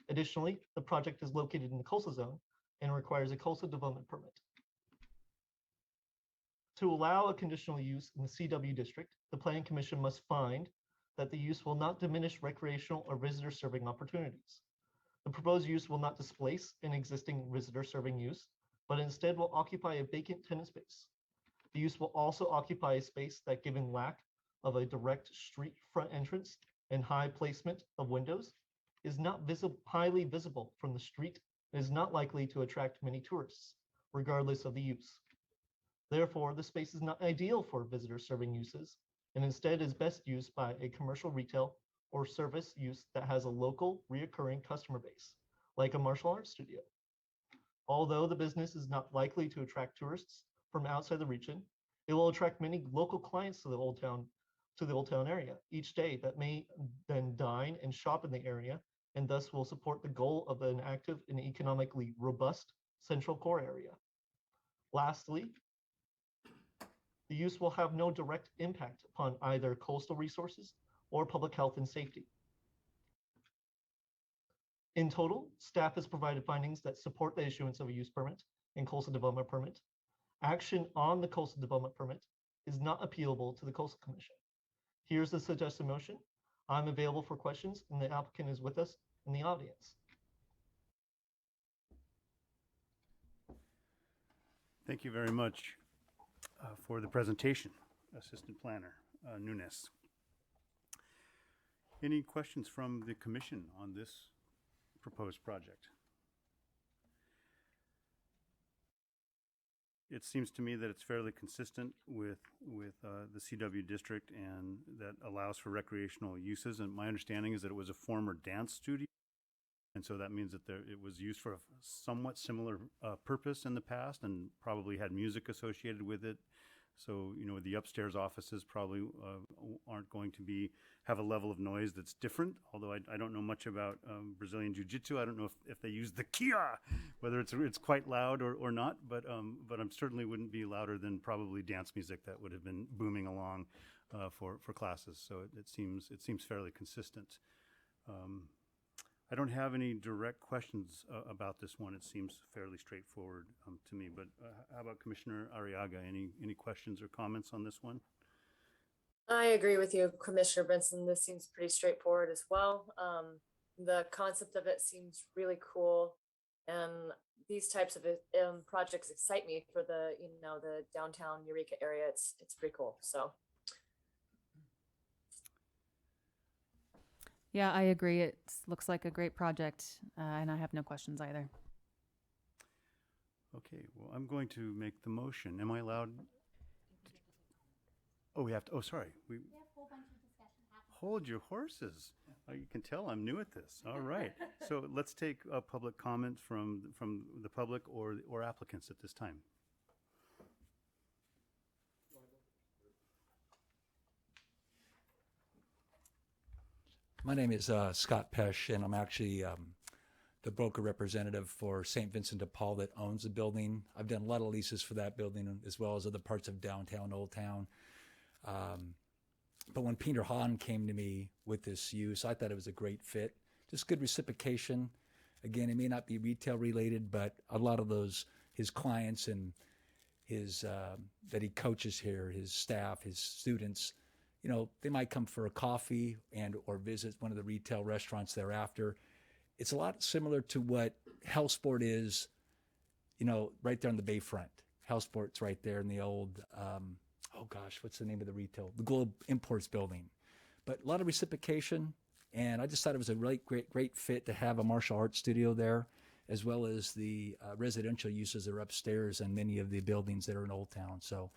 Additionally, the project is located in the coastal zone and requires a coastal development permit. To allow a conditional use in the CW district, the Planning Commission must find that the use will not diminish recreational or visitor serving opportunities. The proposed use will not displace an existing visitor serving use, but instead will occupy a vacant tenant space. The use will also occupy a space that, given lack of a direct street front entrance and high placement of windows, is not highly visible from the street and is not likely to attract many tourists, regardless of the use. Therefore, the space is not ideal for visitor serving uses and instead is best used by a commercial retail or service use that has a local reoccurring customer base, like a martial arts studio. Although the business is not likely to attract tourists from outside the region, it will attract many local clients to the Old Town area each day that may then dine and shop in the area and thus will support the goal of an active and economically robust central core area. Lastly, the use will have no direct impact upon either coastal resources or public health and safety. In total, staff has provided findings that support the issuance of a use permit and coastal development permit. Action on the coastal development permit is not appealable to the Coastal Commission. Here's the suggested motion. I'm available for questions, and the applicant is with us in the audience. Thank you very much for the presentation, Assistant Planner Nunes. Any questions from the commission on this proposed project? It seems to me that it's fairly consistent with the CW district, and that allows for recreational uses. And my understanding is that it was a former dance studio, and so that means that it was used for a somewhat similar purpose in the past, and probably had music associated with it. So, you know, the upstairs offices probably aren't going to have a level of noise that's different, although I don't know much about Brazilian Jiu-Jitsu. I don't know if they use the kia, whether it's quite loud or not, but I'm certainly wouldn't be louder than probably dance music that would have been booming along for classes. So it seems fairly consistent. I don't have any direct questions about this one. It seems fairly straightforward to me, but how about Commissioner Arriaga? Any questions or comments on this one? I agree with you, Commissioner Benson. This seems pretty straightforward as well. The concept of it seems really cool, and these types of projects excite me for the downtown Eureka area. It's pretty cool. So. Yeah, I agree. It looks like a great project, and I have no questions either. Okay, well, I'm going to make the motion. Am I allowed? Oh, we have to. Oh, sorry. We have a whole bunch of discussion happening. Hold your horses. You can tell I'm new at this. All right. So let's take a public comment from the public or applicants at this time. My name is Scott Pesh, and I'm actually the broker representative for St. Vincent de Paul that owns the building. I've done a lot of leases for that building as well as other parts of downtown, Old Town. But when Peter Hahn came to me with this use, I thought it was a great fit. Just good reciprocation. Again, it may not be retail related, but a lot of his clients and his that he coaches here, his staff, his students, you know, they might come for a coffee or visit one of the retail restaurants thereafter. It's a lot similar to what Hellsport is, you know, right there on the Bayfront. Hellsport's right there in the old, what's the name of the retail? The Globe Imports building. But a lot of reciprocation, and I just thought it was a really great fit to have a martial arts studio there, as well as the residential uses that are upstairs and many of the buildings that are in Old Town. So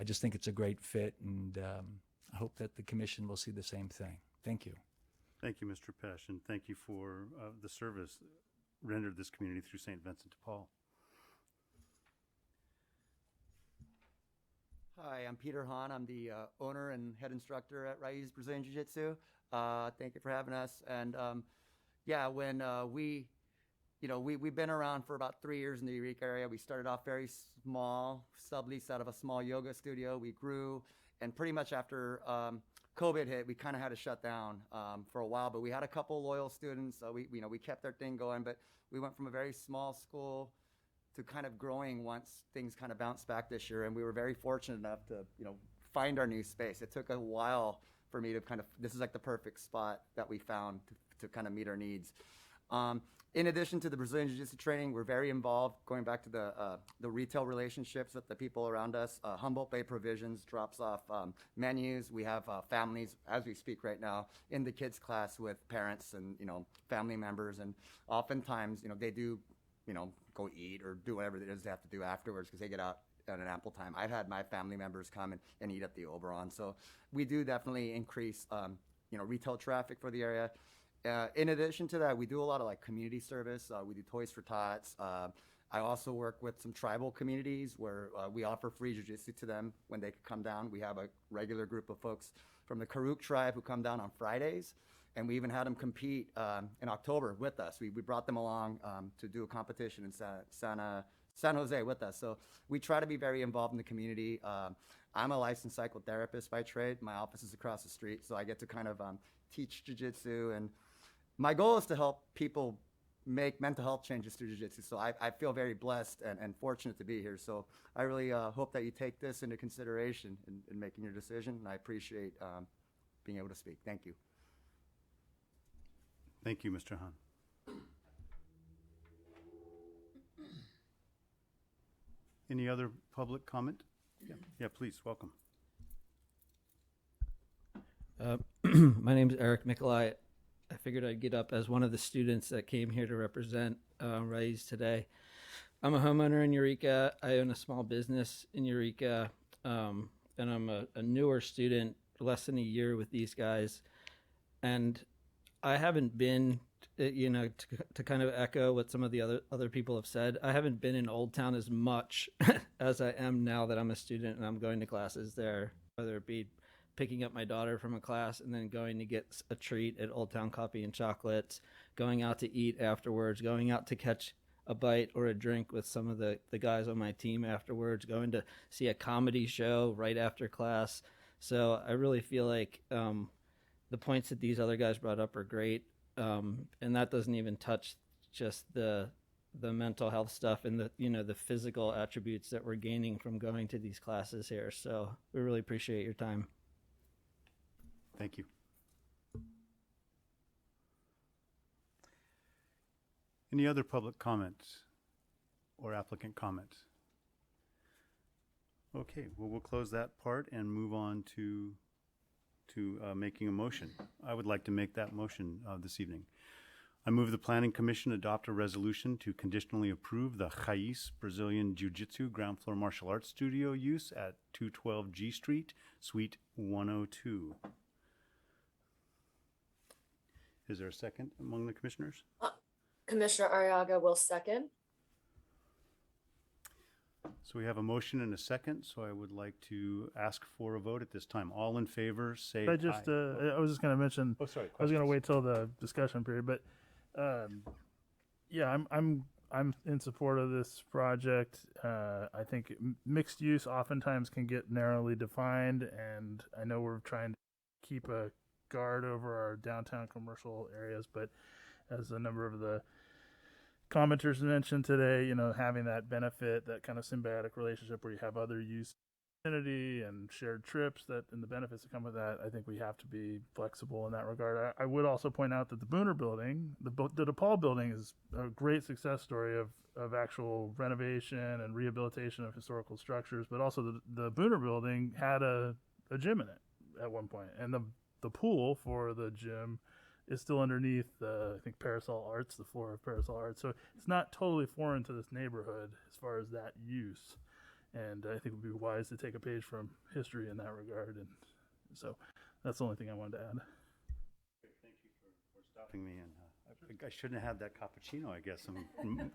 I just think it's a great fit, and I hope that the commission will see the same thing. Thank you. Thank you, Mr. Pesh, and thank you for the service rendered this community through St. Vincent de Paul. Hi, I'm Peter Hahn. I'm the owner and head instructor at Raiz Brazilian Jiu-Jitsu. Thank you for having us. And when we've been around for about 3 years in the Eureka area. We started off very small, subleased out of a small yoga studio. We grew, and pretty much after COVID hit, we kind of had to shut down for a while. But we had a couple loyal students. We kept our thing going. But we went from a very small school to kind of growing once things kind of bounced back this year. And we were very fortunate enough to, find our new space. It took a while for me to this is like the perfect spot that we found to kind of meet our needs. In addition to the Brazilian Jiu-Jitsu training, we're very involved going back to the retail relationships with the people around us. Humboldt Bay Provisions drops off menus. We have families, as we speak right now, in the kids class with parents and, family members. And oftentimes, they do, go eat or do whatever it is they have to do afterwards because they get out at an ample time. I've had my family members come and eat at the Oberon. So we do definitely increase, retail traffic for the area. In addition to that, we do a lot of community service. We do Toys for Tots. I also work with some tribal communities where we offer free jiu-jitsu to them when they come down. We have a regular group of folks from the Karuk tribe who come down on Fridays. And we even had them compete in October with us. We brought them along to do a competition in San Jose with us. So we try to be very involved in the community. I'm a licensed psychotherapist by trade. My office is across the street, so I get to kind of teach jiu-jitsu. And my goal is to help people make mental health changes through jiu-jitsu. So I feel very blessed and fortunate to be here. So I really hope that you take this into consideration in making your decision. And I appreciate being able to speak. Thank you. Thank you, Mr. Han. Any other public comment? Yeah, please, welcome. My name is Eric Nikolai. I figured I'd get up as one of the students that came here to represent Raise today. I'm a homeowner in Eureka. I own a small business in Eureka, and I'm a newer student, less than a year with these guys. And I haven't been, to kind of echo what some of the other people have said, I haven't been in Old Town as much as I am now that I'm a student and I'm going to classes there, whether it be picking up my daughter from a class and then going to get a treat at Old Town Coffee and Chocolates, going out to eat afterwards, going out to catch a bite or a drink with some of the guys on my team afterwards, going to see a comedy show right after class. So I really feel like the points that these other guys brought up are great. And that doesn't even touch just the mental health stuff and the physical attributes that we're gaining from going to these classes here. So we really appreciate your time. Thank you. Any other public comments or applicant comments? Okay, well, we'll close that part and move on to making a motion. I would like to make that motion this evening. I move the Planning Commission adopt a resolution to conditionally approve the Chais Brazilian Jiu-Jitsu ground floor martial arts studio use at 212 G Street, Suite 102. Is there a second among the commissioners? Commissioner Arriaga will second. So we have a motion and a second, so I would like to ask for a vote at this time. All in favor, say I just, aye. I was just going to mention. Oh, sorry. I was going to wait till the discussion period, but yeah, I'm in support of this project. I think mixed use oftentimes can get narrowly defined, and I know we're trying to keep a guard over our downtown commercial areas, but as a number of the commenters mentioned today, having that benefit, that kind of symbiotic relationship where you have other use vicinity and shared trips and the benefits that come with that, I think we have to be flexible in that regard. I would also point out that the Booner building, the DePaul building, is a great success story of actual renovation and rehabilitation of historical structures, but also the Booner building had a gym in it at one point, and the pool for the gym is still underneath I think Parcel Arts, the floor of Parcel Arts. So it's not totally foreign to this neighborhood as far as that use. And I think it would be wise to take a page from history in that regard. And so that's the only thing I wanted to add. Thank you for stopping me. And I shouldn't have had that cappuccino, I guess. I'm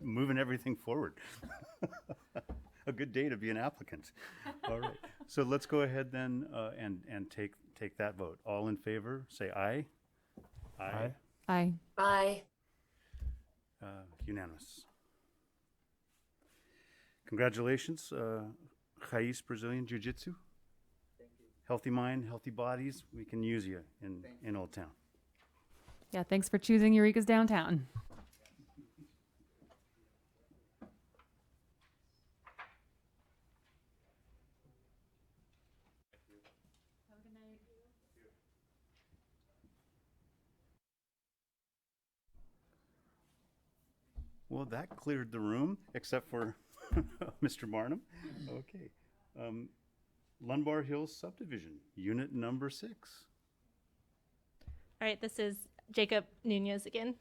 moving everything forward. A good day to be an applicant. All right. So let's go ahead then and take that vote. All in favor, say aye. Aye. Aye. Aye. Unanimous. Congratulations, Chais Brazilian Jiu-Jitsu. Thank you. Healthy mind, healthy bodies. We can use you in Old Town. Yeah, thanks for choosing Eureka's downtown. Well, that cleared the room, except for Mr. Barnum. Okay. Lundbar Hills Subdivision, unit number 6. All right, this is Jacob Nunez again.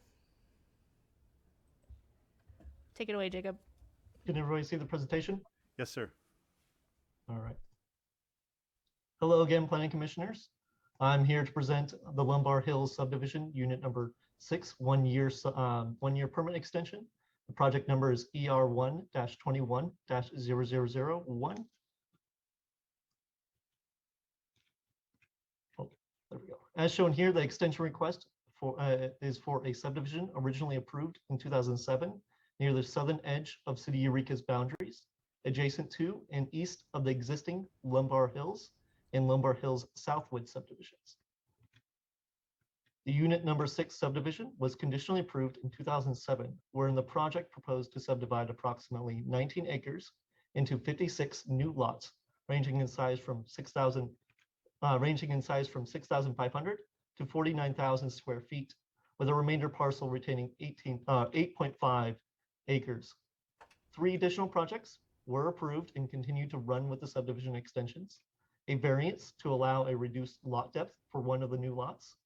Take it away, Jacob. Can everybody see the presentation? Yes, sir. All right. Hello again, Planning Commissioners. I'm here to present the Lundbar Hills Subdivision, unit number 6, one-year permit extension. The project number is ER1-21-0001. Oh, there we go. As shown here, the extension request is for a subdivision originally approved in 2007 near the southern edge of City Eureka's boundaries, adjacent to and east of the existing Lundbar Hills and Lundbar Hills Southwood subdivisions. The unit number 6 subdivision was conditionally approved in 2007, wherein the project proposed to subdivide approximately 19 acres into 56 new lots, ranging in size from 6,500 to 49,000 square feet, with a remainder parcel retaining 8.5 acres. 3 additional projects were approved and continue to run with the subdivision extensions. A variance to allow a reduced lot depth for one of the new lots,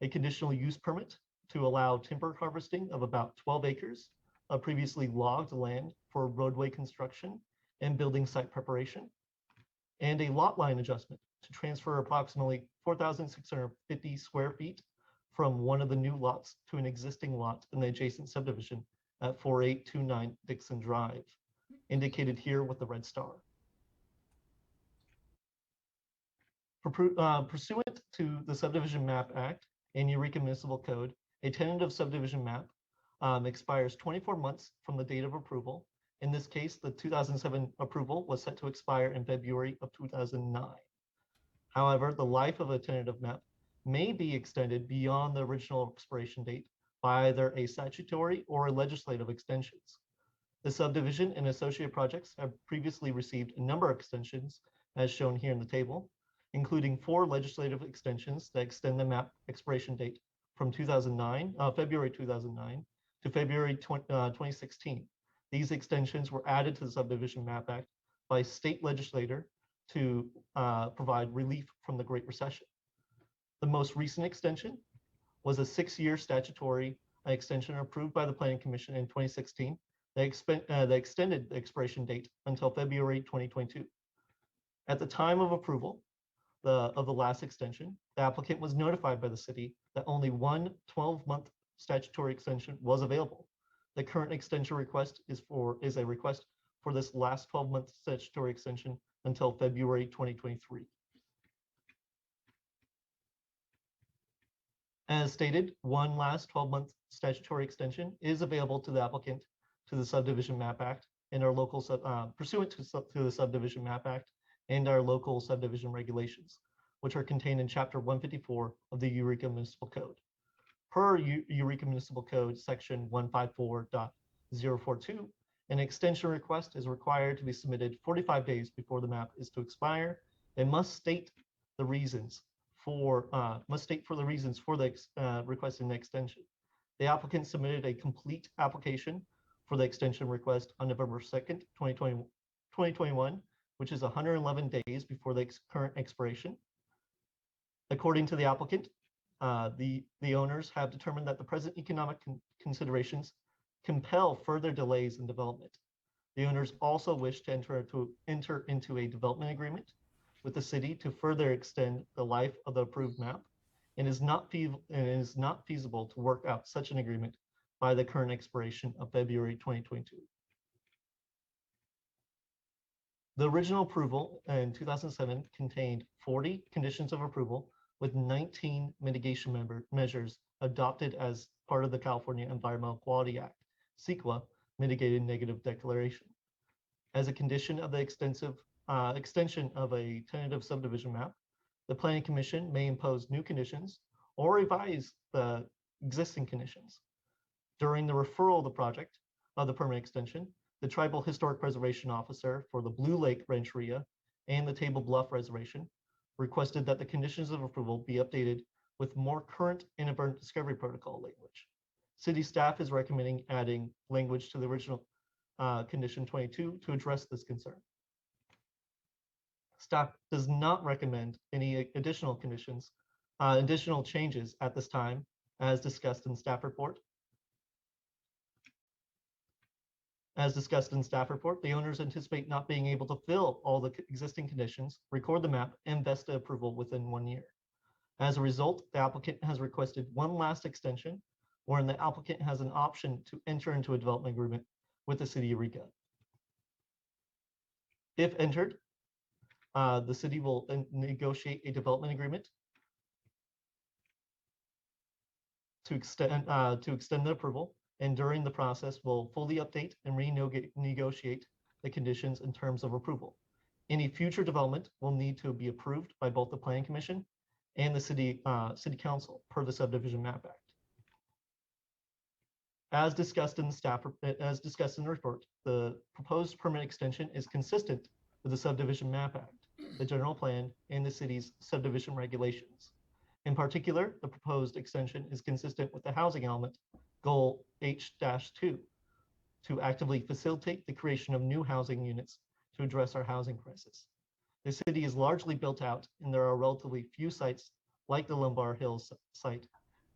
a conditional use permit to allow timber harvesting of about 12 acres of previously logged land for roadway construction and building site preparation, and a lot line adjustment to transfer approximately 4,650 square feet from one of the new lots to an existing lot in the adjacent subdivision at 4829 Dixon Drive, indicated here with the red star. Pursuant to the Subdivision Map Act and Eureka Municipal Code, a tentative subdivision map expires 24 months from the date of approval. In this case, the 2007 approval was set to expire in February of 2009. However, the life of a tentative map may be extended beyond the original expiration date by either a statutory or a legislative extensions. The subdivision and associated projects have previously received a number of extensions, as shown here in the table, including 4 legislative extensions that extend the map expiration date from February 2009 to February 2016. These extensions were added to the Subdivision Map Act by state legislator to provide relief from the Great Recession. The most recent extension was a 6-year statutory extension approved by the Planning Commission in 2016 that extended the expiration date until February 2022. At the time of approval of the last extension, the applicant was notified by the city that only one 12-month statutory extension was available. The current extension request is a request for this last 12-month statutory extension until February 2023. As stated, one last 12-month statutory extension is available to the applicant to the Subdivision Map Act and our local pursuant to the Subdivision Map Act and our local subdivision regulations, which are contained in Chapter 154 of the Eureka Municipal Code. Per Eureka Municipal Code, Section 154.042, an extension request is required to be submitted 45 days before the map is to expire and must state the reasons for requesting the extension. The applicant submitted a complete application for the extension request on November 2nd, 2021, which is 111 days before the current expiration. According to the applicant, the owners have determined that the present economic considerations compel further delays in development. The owners also wish to enter into a development agreement with the city to further extend the life of the approved map, and it is not feasible to work out such an agreement by the current expiration of February 2022. The original approval in 2007 contained 40 conditions of approval with 19 mitigation measures adopted as part of the California Environmental Quality Act, CEQA, Mitigated Negative Declaration. As a condition of the extension of a tentative subdivision map, the Planning Commission may impose new conditions or revise the existing conditions. During the referral of the project of the permit extension, the Tribal Historic Preservation Officer for the Blue Lake Rancheria and the Table Bluff Reservation requested that the conditions of approval be updated with more current inadvertent discovery protocol language. City staff is recommending adding language to the original condition 22 to address this concern. Staff does not recommend any additional changes at this time, as discussed in staff report. As discussed in staff report, the owners anticipate not being able to fill all the existing conditions, record the map, and vest the approval within 1 year. As a result, the applicant has requested one last extension, wherein the applicant has an option to enter into a development agreement with the city of Eureka. If entered, the city will negotiate a development agreement to extend the approval, and during the process will fully update and renegotiate the conditions and terms of approval. Any future development will need to be approved by both the Planning Commission and the city council per the Subdivision Map Act. As discussed in the report, the proposed permit extension is consistent with the Subdivision Map Act, the general plan, and the city's subdivision regulations. In particular, the proposed extension is consistent with the housing element, goal H-2, to actively facilitate the creation of new housing units to address our housing crisis. The city is largely built out, and there are relatively few sites like the Lundbar Hills site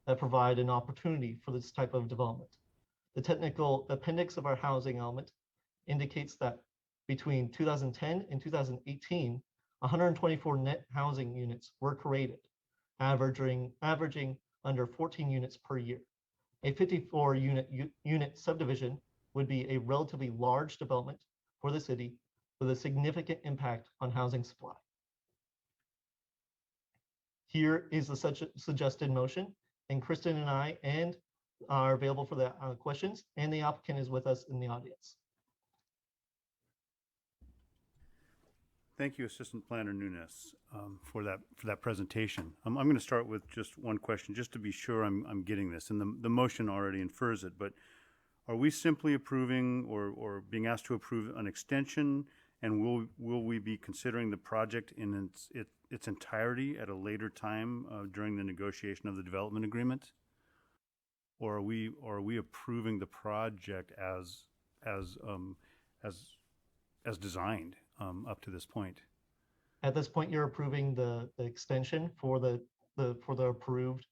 that provide an opportunity for this type of development. The technical appendix of our housing element indicates that between 2010 and 2018, 124 net housing units were created, averaging under 14 units per year. A 54 unit subdivision would be a relatively large development for the city with a significant impact on housing supply. Here is the suggested motion, and Kristen and I are available for the questions, and the applicant is with us in the audience. Thank you, Assistant Planner Nunes, for that presentation. I'm going to start with just one question, just to be sure I'm getting this. And the motion already infers it, but are we simply approving or being asked to approve an extension? And will we be considering the project in its entirety at a later time during the negotiation of the development agreement? Or are we approving the project as designed up to this point? At this point, you're approving the extension for the approved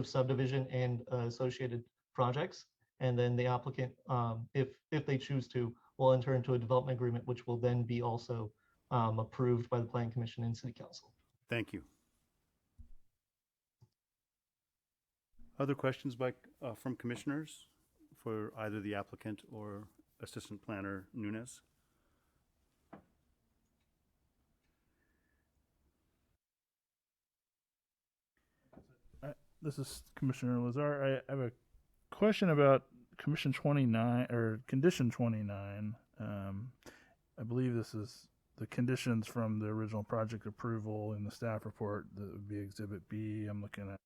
subdivision and associated projects, and then the applicant, if they choose to, will enter into a development agreement, which will then be also approved by the Planning Commission and City Council. Thank you. Other questions from commissioners for either the applicant or Assistant Planner Nunes? This is Commissioner Lazar. I have a question about Condition 29. I believe this is the conditions from the original project approval in the staff report. That would be Exhibit B. I'm looking at.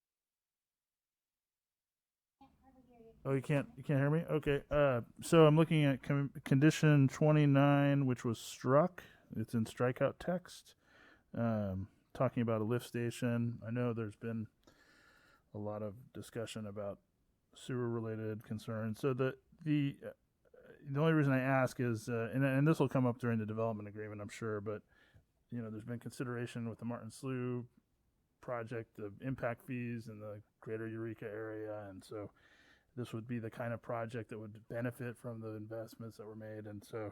Oh, you can't hear me? Okay. So I'm looking at Condition 29, which was struck. It's in strikeout text, talking about a lift station. I know there's been a lot of discussion about sewer-related concerns. So the only reason I ask is, and this will come up during the development agreement, I'm sure, but there's been consideration with the Martin Slough project, the impact fees in the greater Eureka area, and so this would be the kind of project that would benefit from the investments that were made, and so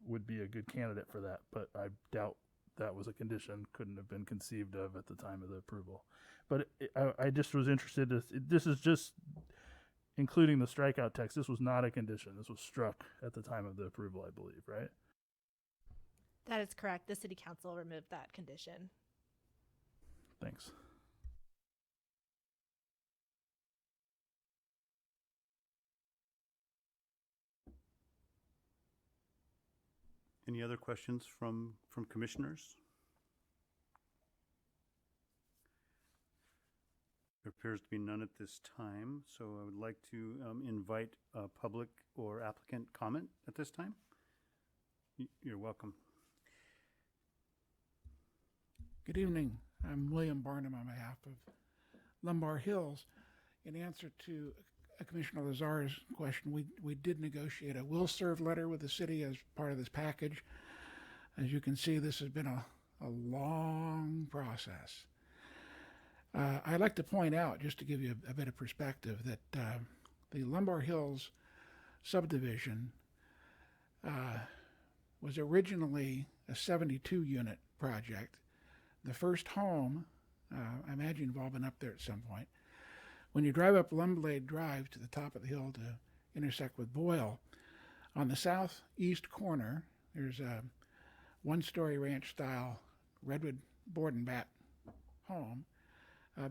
would be a good candidate for that. But I doubt that was a condition, couldn't have been conceived of at the time of the approval. But I just was interested. This is just including the strikeout text. This was not a condition. This was struck at the time of the approval, I believe, right? That is correct. The City Council removed that condition. Thanks. Any other questions from commissioners? There appears to be none at this time, so I would like to invite public or applicant comment at this time. You're welcome. Good evening. I'm William Barnum on behalf of Lundbar Hills. In answer to Commissioner Lazar's question, we did negotiate a will serve letter with the city as part of this package. As you can see, this has been a long process. I'd like to point out, just to give you a bit of perspective, that the Lundbar Hills subdivision was originally a 72-unit project. The first home, I imagine you've all been up there at some point. When you drive up Lumblade Drive to the top of the hill to intersect with Boyle, on the southeast corner, there's a one-story ranch-style redwood board and bat home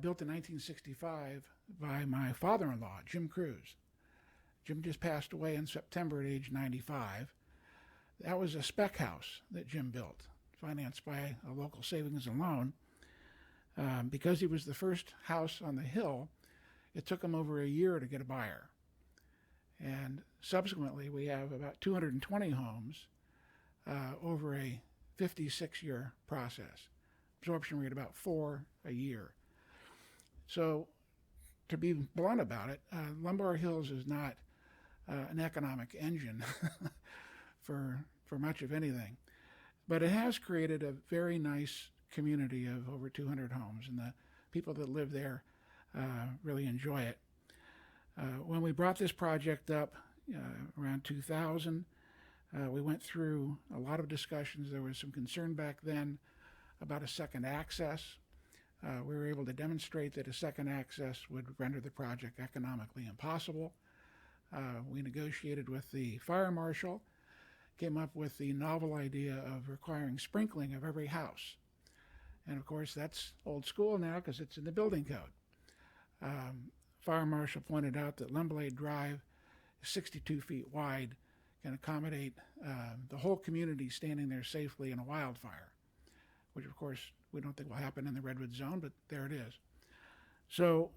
built in 1965 by my father-in-law, Jim Cruz. Jim just passed away in September at age 95. That was a spec house that Jim built, financed by a local savings and loan. Because he was the first house on the hill, it took him over a year to get a buyer. And subsequently, we have about 220 homes over a 56-year process. Absorption rate about 4 a year. So to be blunt about it, Lundbar Hills is not an economic engine for much of anything. But it has created a very nice community of over 200 homes, and the people that live there really enjoy it. When we brought this project up around 2000, we went through a lot of discussions. There was some concern back then about a second access. We were able to demonstrate that a second access would render the project economically impossible. We negotiated with the fire marshal, came up with the novel idea of requiring sprinkling of every house. And of course, that's old school now because it's in the building code. Fire marshal pointed out that Lemblade Drive is 62 feet wide, can accommodate the whole community standing there safely in a wildfire, which of course we don't think will happen in the Redwood Zone, but there it is. So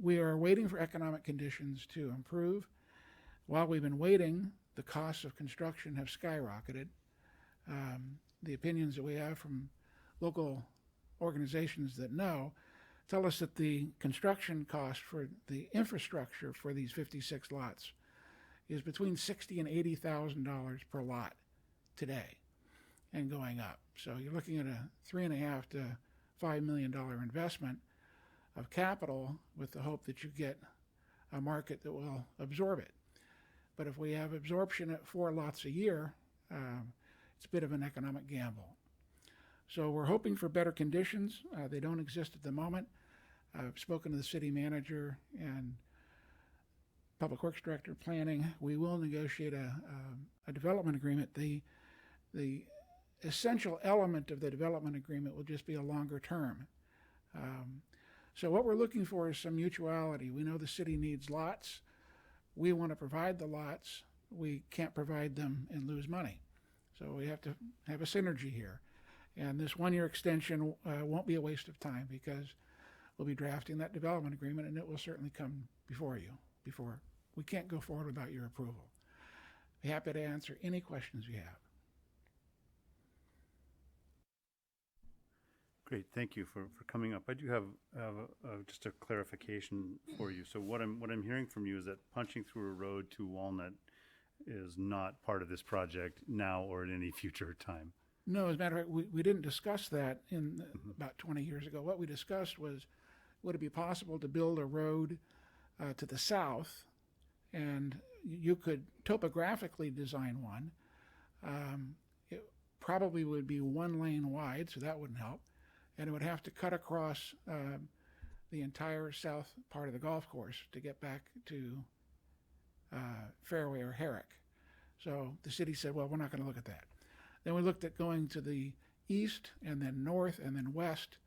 we are waiting for economic conditions to improve. While we've been waiting, the costs of construction have skyrocketed. The opinions that we have from local organizations that know tell us that the construction cost for the infrastructure for these 56 lots is between $60,000 and $80,000 per lot today and going up. So you're looking at a $3.5 to $5 million investment of capital with the hope that you get a market that will absorb it. But if we have absorption at 4 lots a year, it's a bit of an economic gamble. So we're hoping for better conditions. They don't exist at the moment. I've spoken to the city manager and Public Works Director Planning. We will negotiate a development agreement. The essential element of the development agreement will just be a longer term. So what we're looking for is some mutuality. We know the city needs lots. We want to provide the lots. We can't provide them and lose money. So we have to have a synergy here. And this 1-year extension won't be a waste of time because we'll be drafting that development agreement and it will certainly come before you. We can't go forward without your approval. Be happy to answer any questions you have. Great, thank you for coming up. I do have just a clarification for you. So what I'm hearing from you is that punching through a road to Walnut is not part of this project now or at any future time. No, as a matter of fact, we didn't discuss that in about 20 years ago. What we discussed was, would it be possible to build a road to the south, and you could topographically design one. It probably would be 1 lane wide, so that wouldn't help. And it would have to cut across the entire south part of the golf course to get back to Fairway or Herrick. So the city said, well, we're not going to look at that. Then we looked at going to the east and then north and then west.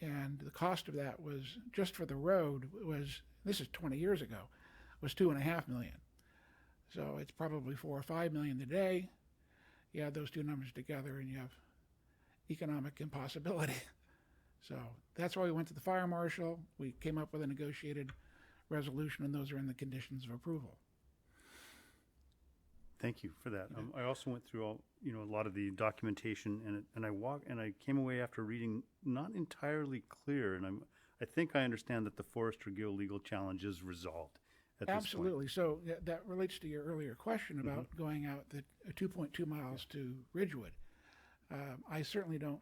And the cost of that was, just for the road, was, this is 20 years ago, was $2.5 million. So it's probably $4 or $5 million today. You add those two numbers together and you have economic impossibility. So that's why we went to the fire marshal. We came up with a negotiated resolution, and those are in the conditions of approval. Thank you for that. I also went through a lot of the documentation, and I came away after reading not entirely clear, and I think I understand that the Forester Gill legal challenge is resolved at this point. Absolutely. So that relates to your earlier question about going out the 2.2 miles to Ridgewood. I certainly don't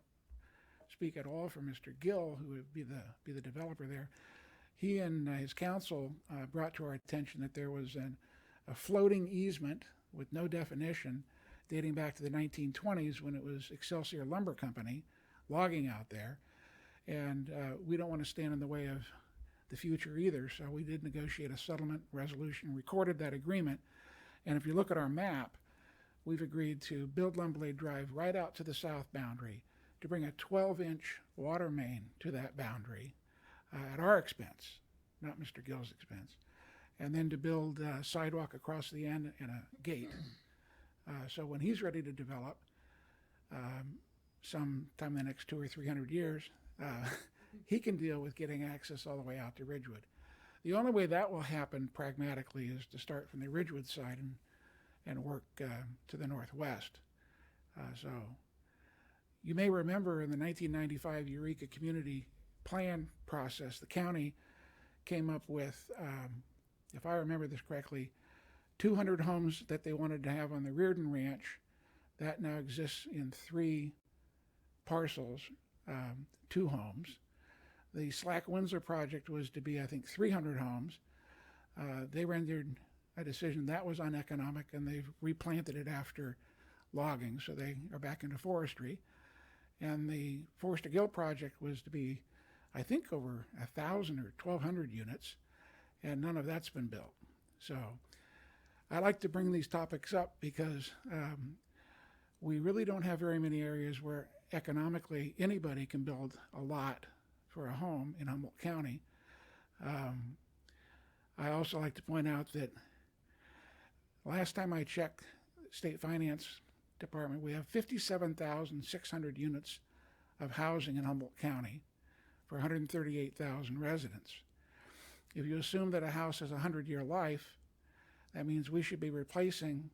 speak at all for Mr. Gill, who would be the developer there. He and his counsel brought to our attention that there was a floating easement with no definition dating back to the 1920s when it was Excelsior Lumber Company logging out there. And we don't want to stand in the way of the future either, so we did negotiate a settlement resolution, recorded that agreement. And if you look at our map, we've agreed to build Lemblade Drive right out to the south boundary, to bring a 12-inch water main to that boundary at our expense, not Mr. Gill's expense, and then to build a sidewalk across the end and a gate. So when he's ready to develop, sometime in the next 200 or 300 years, he can deal with getting access all the way out to Ridgewood. The only way that will happen pragmatically is to start from the Ridgewood side and work to the northwest. So you may remember in the 1995 Eureka Community Plan process, the county came up with, if I remember this correctly, 200 homes that they wanted to have on the Reardon Ranch. That now exists in 3 parcels, 2 homes. The Slack Windsor project was to be, I think, 300 homes. They rendered a decision that was uneconomic, and they've replanted it after logging, so they are back into forestry. And the Forster Gill project was to be, I think, over 1,000 or 1,200 units, and none of that's been built. So I like to bring these topics up because we really don't have very many areas where economically anybody can build a lot for a home in Humboldt County. I also like to point out that last time I checked State Finance Department, we have 57,600 units of housing in Humboldt County for 138,000 residents. If you assume that a house has a 100-year life, that means we should be replacing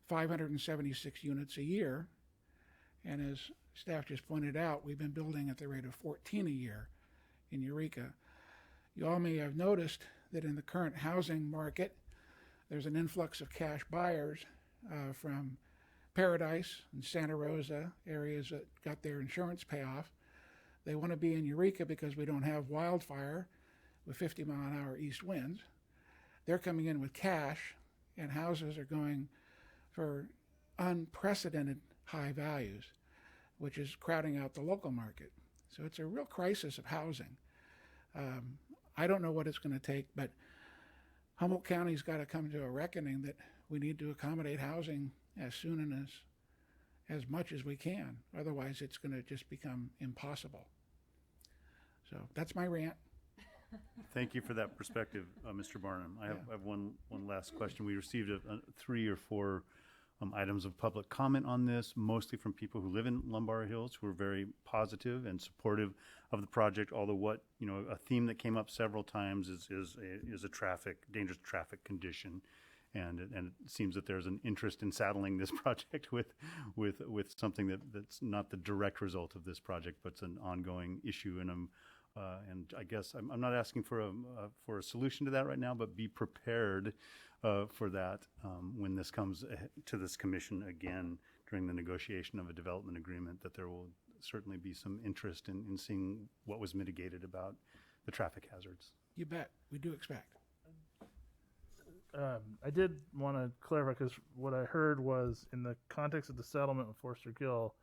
576 units a year. And as staff just pointed out, we've been building at the rate of 14 a year in Eureka. You all may have noticed that in the current housing market, there's an influx of cash buyers from Paradise and Santa Rosa, areas that got their insurance payoff. They want to be in Eureka because we don't have wildfire with 50-mile-an-hour east winds. They're coming in with cash, and houses are going for unprecedented high values, which is crowding out the local market. So it's a real crisis of housing. I don't know what it's going to take, but Humboldt County's got to come to a reckoning that we need to accommodate housing as soon and as much as we can. Otherwise, it's going to just become impossible. So that's my rant. Thank you for that perspective, Mr. Barnum. I have one last question. We received 3 or 4 items of public comment on this, mostly from people who live in Lundbar Hills, who are very positive and supportive of the project. Although a theme that came up several times is a dangerous traffic condition, and it seems that there's an interest in saddling this project with something that's not the direct result of this project, but it's an ongoing issue. And I guess I'm not asking for a solution to that right now, but be prepared for that when this comes to this commission again during the negotiation of a development agreement, that there will certainly be some interest in seeing what was mitigated about the traffic hazards. You bet. We do expect. I did want to clarify, because what I heard was in the context of the settlement with Forster Gill,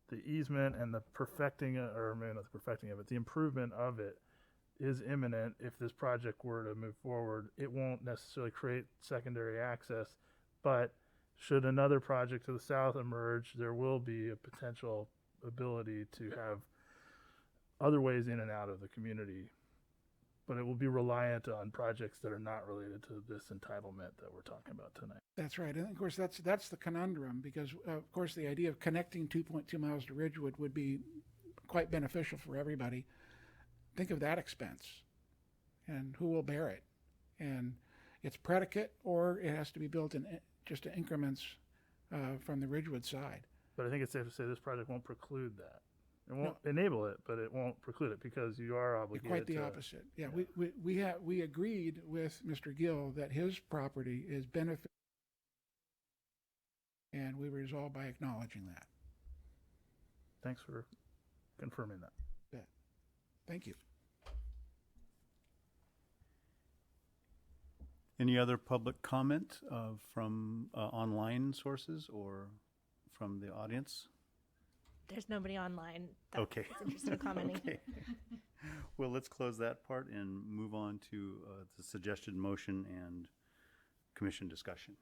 the easement and the perfecting, or maybe not the perfecting of it, the improvement of it is imminent. If this project were to move forward, it won't necessarily create secondary access, but should another project to the south emerge, there will be a potential ability to have other ways in and out of the community, but it will be reliant on projects that are not related to this entitlement that we're talking about tonight. That's right. And of course, that's the conundrum, because of course the idea of connecting 2.2 miles to Ridgewood would be quite beneficial for everybody. Think of that expense and who will bear it. And it's predicate, or it has to be built in just in increments from the Ridgewood side. But I think it's safe to say this project won't preclude that. It won't enable it, but it won't preclude it, because you are obligated. Quite the opposite. Yeah, we agreed with Mr. Gill that his property is benefit, and we resolved by acknowledging that. Thanks for confirming that. Yeah. Thank you. Any other public comment from online sources or from the audience? There's nobody online that's Okay. interested in commenting. Okay. Well, let's close that part and move on to the suggested motion and commission discussion.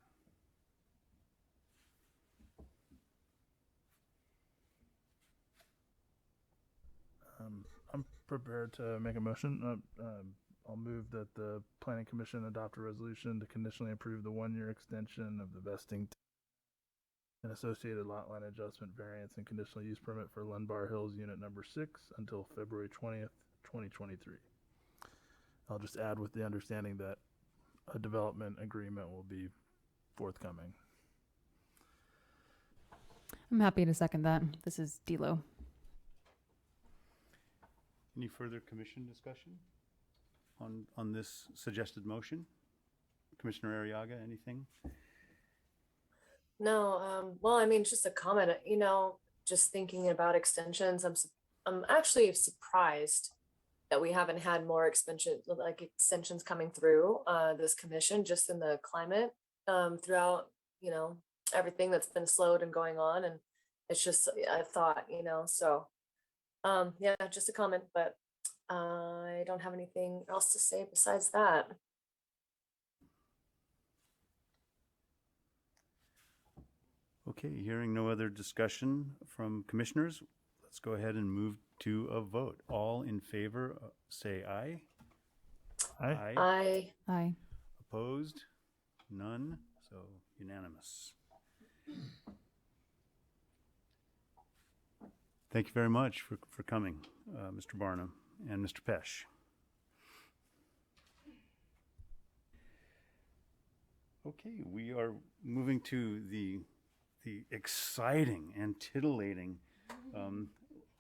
I'm prepared to make a motion. I'll move that the Planning Commission adopt a resolution to conditionally approve the 1-year extension of the vesting an associated lot line adjustment variance and conditional use permit for Lundbar Hills Unit Number 6 until February 20th, 2023. I'll just add with the understanding that a development agreement will be forthcoming. I'm happy to second that. This is D'Lo. Any further commission discussion on this suggested motion? Commissioner Arriaga, anything? No, well, I mean, just a comment, just thinking about extensions, I'm actually surprised that we haven't had more extensions coming through this commission, just in the climate throughout, everything that's been slowed and going on. And it's just a thought, so yeah, just a comment, but I don't have anything else to say besides that. Okay, hearing no other discussion from commissioners, let's go ahead and move to a vote. All in favor, say aye. Aye. Aye. Aye. Opposed? None. So unanimous. Thank you very much for coming, Mr. Barnum and Mr. Pesh. Okay, we are moving to the exciting and titillating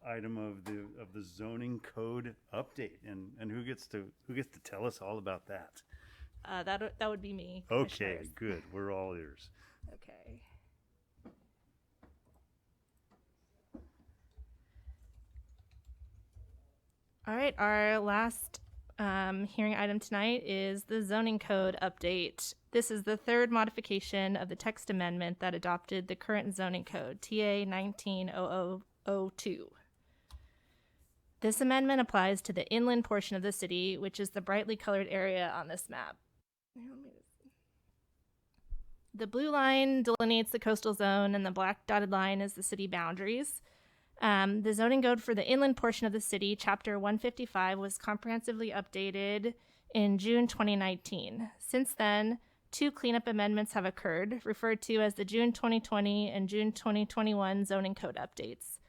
item of the zoning code update, and who gets to tell us all about that? That would be me. Okay, good. We're all ears. Okay. All right, our last hearing item tonight is the zoning code update. This is the third modification of the text amendment that adopted the current zoning code, TA 190002. This amendment applies to the inland portion of the city, which is the brightly colored area on this map. The blue line delineates the coastal zone, and the black dotted line is the city boundaries. The zoning code for the inland portion of the city, Chapter 155, was comprehensively updated in June 2019. Since then, 2 cleanup amendments have occurred, referred to as the June 2020 and June 2021 zoning code updates.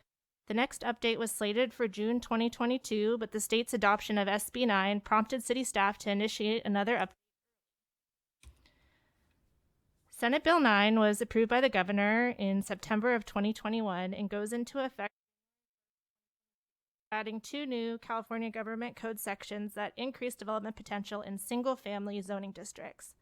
The next update was slated for June 2022, but the state's adoption of Sb9 prompted city staff to initiate another update. Senate Bill 9 was approved by the governor in September of 2021 and goes into effect, adding 2 new California government code sections that increase development potential in single-family zoning districts.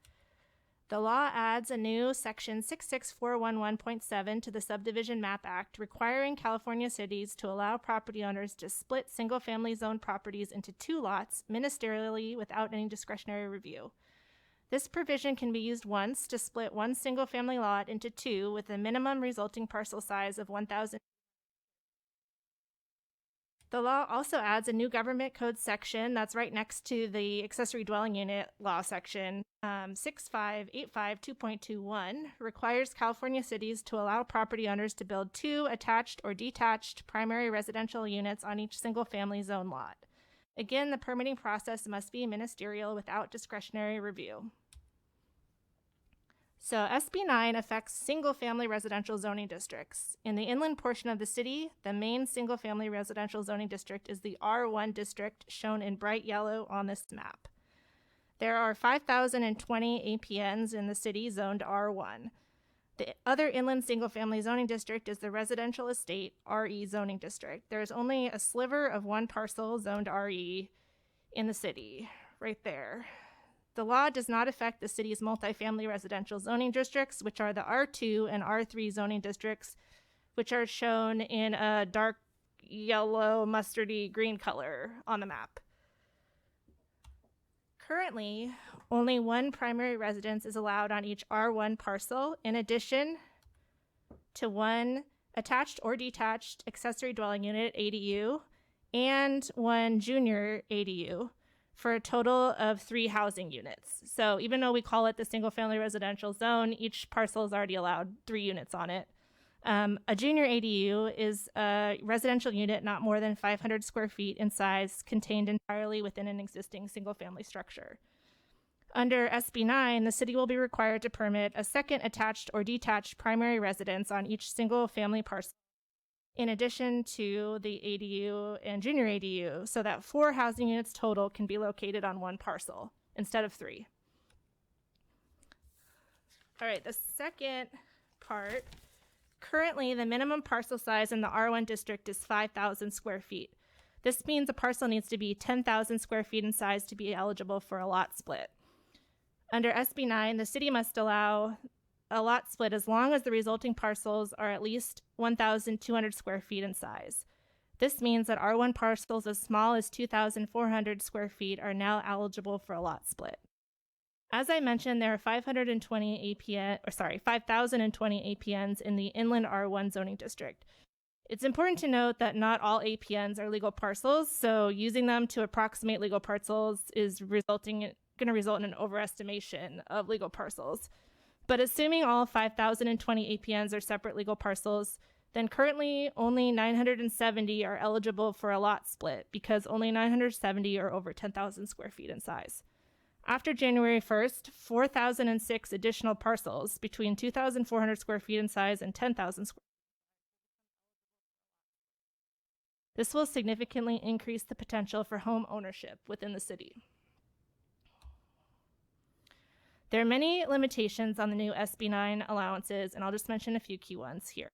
The law adds a new section 66411.7 to the Subdivision Map Act, requiring California cities to allow property owners to split single-family zone properties into 2 lots ministerially without any discretionary review. This provision can be used once to split one single-family lot into 2 with a minimum resulting parcel size of 1,000. The law also adds a new government code section that's right next to the accessory dwelling unit law section. 65852.21 requires California cities to allow property owners to build 2 attached or detached primary residential units on each single-family zone lot. Again, the permitting process must be ministerial without discretionary review. So SB9 affects single-family residential zoning districts. In the inland portion of the city, the main single-family residential zoning district is the R1 district, shown in bright yellow on this map. There are 5,020 APNs in the city zoned R1. The other inland single-family zoning district is the residential estate RE zoning district. There is only a sliver of 1 parcel zoned RE in the city, right there. The law does not affect the city's multifamily residential zoning districts, which are the R2 and R3 zoning districts, which are shown in a dark yellow, mustardy green color on the map. Currently, only 1 primary residence is allowed on each R1 parcel, in addition to 1 attached or detached accessory dwelling unit, ADU, and 1 junior ADU, for a total of 3 housing units. So even though we call it the single-family residential zone, each parcel is already allowed 3 units on it. A junior ADU is a residential unit not more than 500 square feet in size, contained entirely within an existing single-family structure. Under SB9, the city will be required to permit a second attached or detached primary residence on each single family parcel, in addition to the ADU and junior ADU, so that 4 housing units total can be located on one parcel instead of 3. All right, the second part, currently the minimum parcel size in the R1 district is 5,000 square feet. This means a parcel needs to be 10,000 square feet in size to be eligible for a lot split. Under SB9, the city must allow a lot split as long as the resulting parcels are at least 1,200 square feet in size. This means that R1 parcels as small as 2,400 square feet are now eligible for a lot split. As I mentioned, there are 5,020 APNs in the Inland R1 zoning district. It's important to note that not all APNs are legal parcels, so using them to approximate legal parcels is going to result in an overestimation of legal parcels. But assuming all 5,020 APNs are separate legal parcels, then currently only 970 are eligible for a lot split because only 970 are over 10,000 square feet in size. After January 1st, 4,006 additional parcels between 2,400 square feet in size and 10,000 square feet. This will significantly increase the potential for home ownership within the city. There are many limitations on the new Sb9 allowances, and I'll just mention a few key ones here.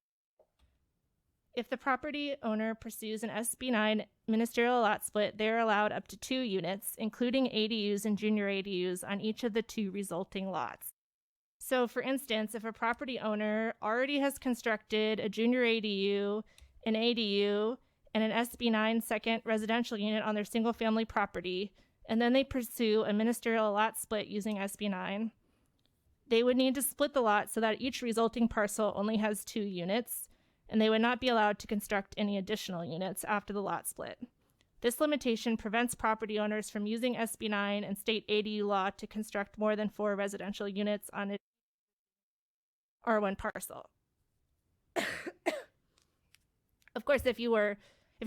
If the property owner pursues an Sb9 ministerial lot split, they are allowed up to 2 units, including ADUs and junior ADUs on each of the 2 resulting lots. So for instance, if a property owner already has constructed a junior ADU, an ADU, and an Sb9 second residential unit on their single family property, and then they pursue a ministerial lot split using Sb9, they would need to split the lot so that each resulting parcel only has 2 units, and they would not be allowed to construct any additional units after the lot split. This limitation prevents property owners from using Sb9 and state ADU law to construct more than 4 residential units on an R1 parcel. Of course, if your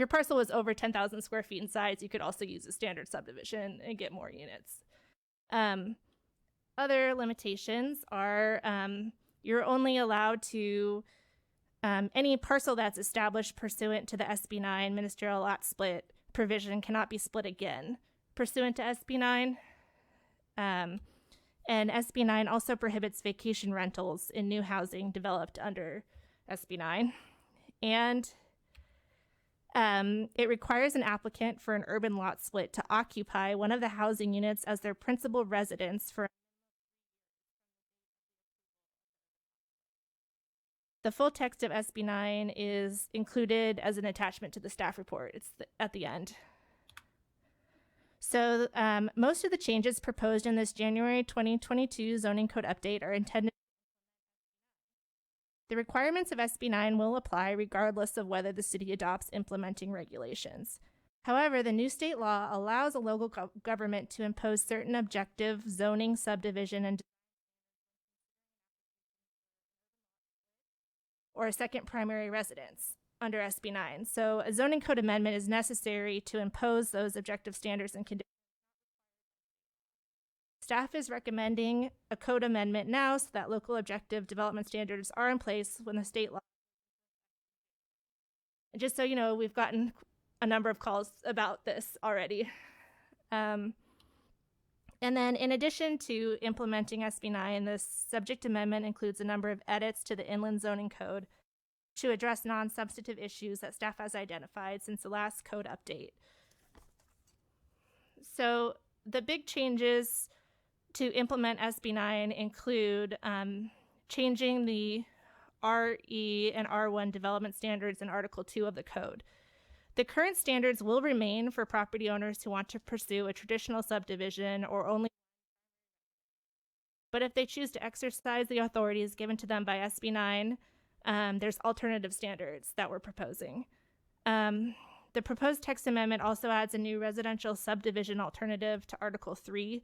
parcel was over 10,000 square feet in size, you could also use a standard subdivision and get more units. Other limitations are you're only allowed to any parcel that's established pursuant to the Sb9 ministerial lot split provision cannot be split again pursuant to Sb9. And Sb9 also prohibits vacation rentals in new housing developed under Sb9. And it requires an applicant for an urban lot split to occupy one of the housing units as their principal residence for the full text of Sb9 is included as an attachment to the staff report. It's at the end. So most of the changes proposed in this January 2022 zoning code update are intended. The requirements of Sb9 will apply regardless of whether the city adopts implementing regulations. However, the new state law allows a local government to impose certain objective zoning, subdivision, and or a second primary residence under Sb9. So a zoning code amendment is necessary to impose those objective standards and conditions. Staff is recommending a code amendment now so that local objective development standards are in place when the state law. And just so you know, we've gotten a number of calls about this already. And then in addition to implementing Sb9, this subject amendment includes a number of edits to the inland zoning code to address non-substantive issues that staff has identified since the last code update. So the big changes to implement Sb9 include changing the RE and R1 development standards in Article 2 of the code. The current standards will remain for property owners who want to pursue a traditional subdivision or only. But if they choose to exercise the authorities given to them by Sb9, there's alternative standards that we're proposing. The proposed text amendment also adds a new residential subdivision alternative to Article 3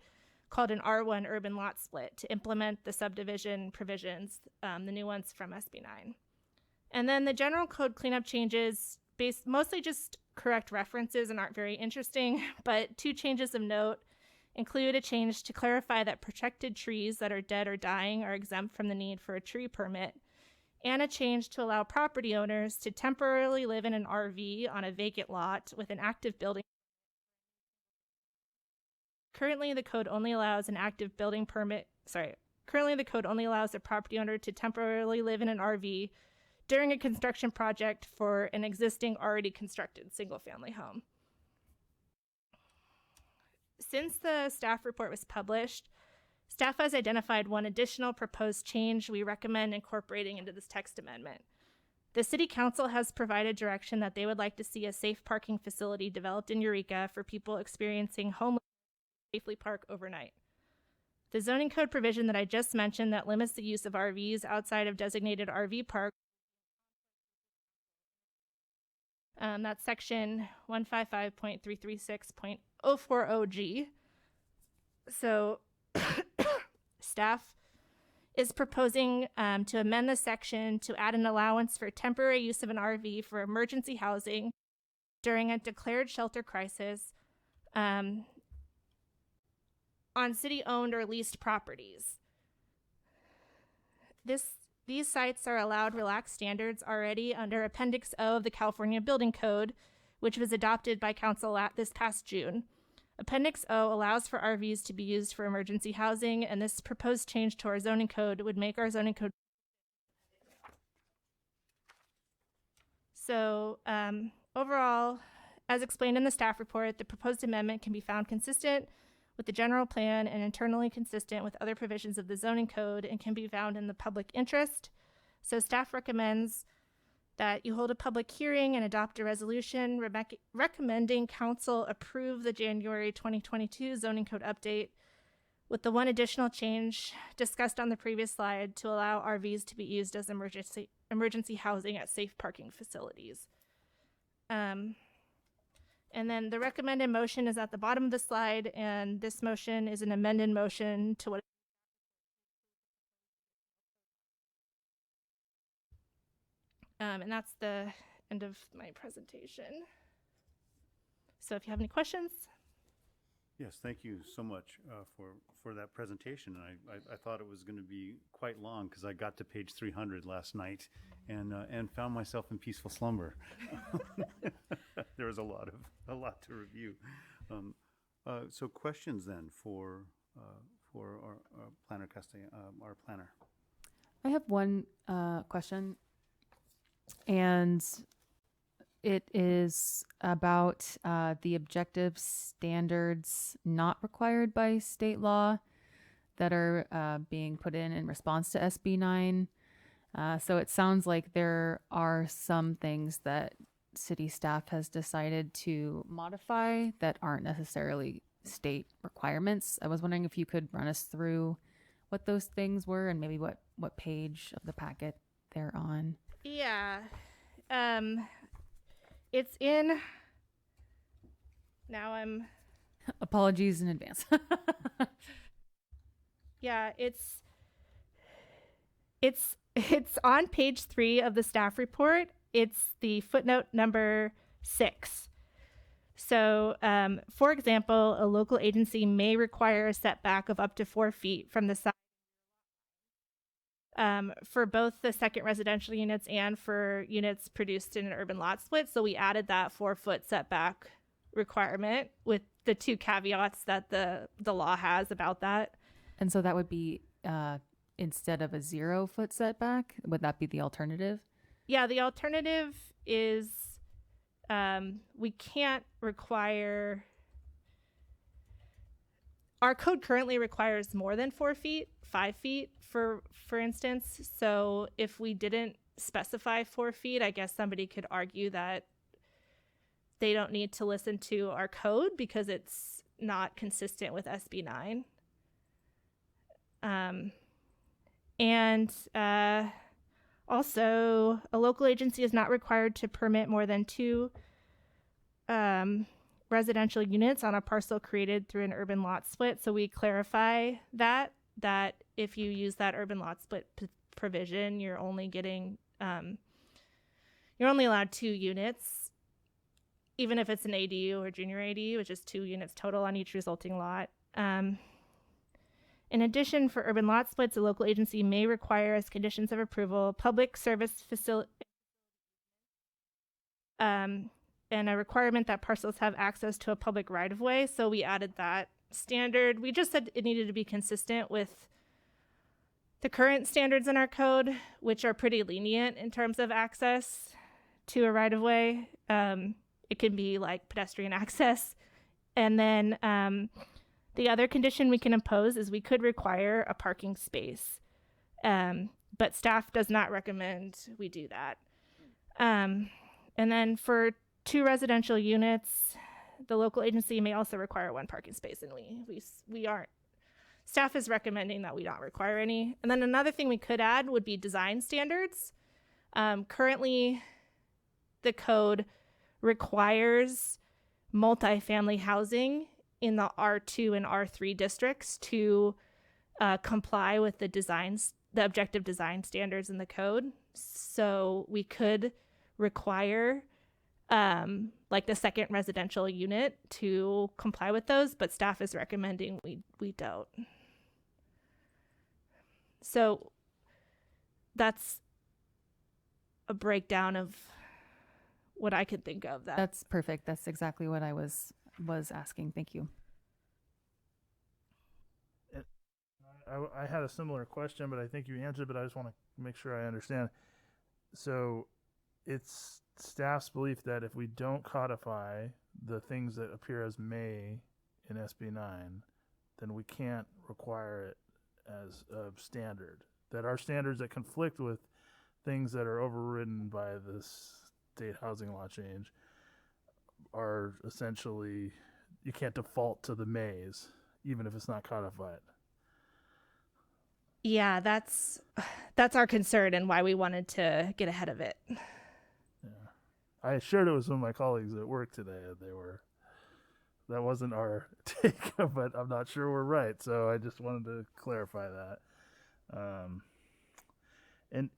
called an R1 urban lot split to implement the subdivision provisions, the new ones from Sb9. And then the general code cleanup changes mostly just correct references and aren't very interesting, but 2 changes of note include a change to clarify that protected trees that are dead or dying are exempt from the need for a tree permit, and a change to allow property owners to temporarily live in an RV on a vacant lot with an active building. Currently, the code only allows a property owner to temporarily live in an RV during a construction project for an existing already constructed single-family home. Since the staff report was published, staff has identified one additional proposed change we recommend incorporating into this text amendment. The City Council has provided direction that they would like to see a safe parking facility developed in Eureka for people experiencing homelessness to safely park overnight. The zoning code provision that I just mentioned that limits the use of RVs outside of designated RV parks, that's section 155.336.040G. So staff is proposing to amend the section to add an allowance for temporary use of an RV for emergency housing during a declared shelter crisis on city-owned or leased properties. These sites are allowed relaxed standards already under Appendix O of the California Building Code, which was adopted by Council this past June. Appendix O allows for RVs to be used for emergency housing, and this proposed change to our zoning code would make our zoning code. So overall, as explained in the staff report, the proposed amendment can be found consistent with the general plan and internally consistent with other provisions of the zoning code and can be found in the public interest. So staff recommends that you hold a public hearing and adopt a resolution recommending council approve the January 2022 zoning code update with the one additional change discussed on the previous slide to allow RVs to be used as emergency housing at safe parking facilities. And then the recommended motion is at the bottom of the slide, and this motion is an amended motion to what. And that's the end of my presentation. So if you have any questions. Yes, thank you so much for that presentation. I thought it was going to be quite long because I got to page 300 last night and found myself in peaceful slumber. There was a lot to review. So questions then for our planner our planner. I have one question, and it is about the objective standards not required by state law that are being put in response to Sb9. So it sounds like there are some things that city staff has decided to modify that aren't necessarily state requirements. I was wondering if you could run us through what those things were and maybe what page of the packet they're on. Yeah. It's in. Now I'm. Apologies in advance. Yeah, it's on page 3 of the staff report. It's the footnote number 6. So, for example, a local agency may require a setback of up to 4 feet from the side for both the second residential units and for units produced in an urban lot split. So we added that 4-foot setback requirement with the 2 caveats that the law has about that. And so that would be instead of a 0-foot setback, would that be the alternative? Yeah, the alternative is we can't require. Our code currently requires more than 4 feet, 5 feet, for instance. So if we didn't specify 4 feet, I guess somebody could argue that they don't need to listen to our code because it's not consistent with Sb9. And also, a local agency is not required to permit more than 2 residential units on a parcel created through an urban lot split. So we clarify that if you use that urban lot split provision, you're only getting, you're only allowed 2 units, even if it's an ADU or junior ADU, which is 2 units total on each resulting lot. In addition, for urban lot splits, a local agency may require as conditions of approval public service facility and a requirement that parcels have access to a public right-of-way. So we added that standard. We just said it needed to be consistent with the current standards in our code, which are pretty lenient in terms of access to a right-of-way. It can be like pedestrian access. And then the other condition we can impose is we could require a parking space. But staff does not recommend we do that. And then for 2 residential units, the local agency may also require 1 parking space, and we aren't. Staff is recommending that we not require any. And then another thing we could add would be design standards. Currently, the code requires multifamily housing in the R2 and R3 districts to comply with the objective design standards in the code. So we could require like the second residential unit to comply with those, but staff is recommending we don't. So that's a breakdown of what I could think of. That's perfect. That's exactly what I was asking. Thank you. I had a similar question, but I think you answered, but I just want to make sure I understand. So it's staff's belief that if we don't codify the things that appear as may in SB9, then we can't require it as a standard. That our standards that conflict with things that are overridden by this state housing law change are essentially, you can't default to the mays, even if it's not codified. Yeah, that's our concern and why we wanted to get ahead of it. Yeah, I shared it with some of my colleagues at work today. That wasn't our take, but I'm not sure we're right. So I just wanted to clarify that. And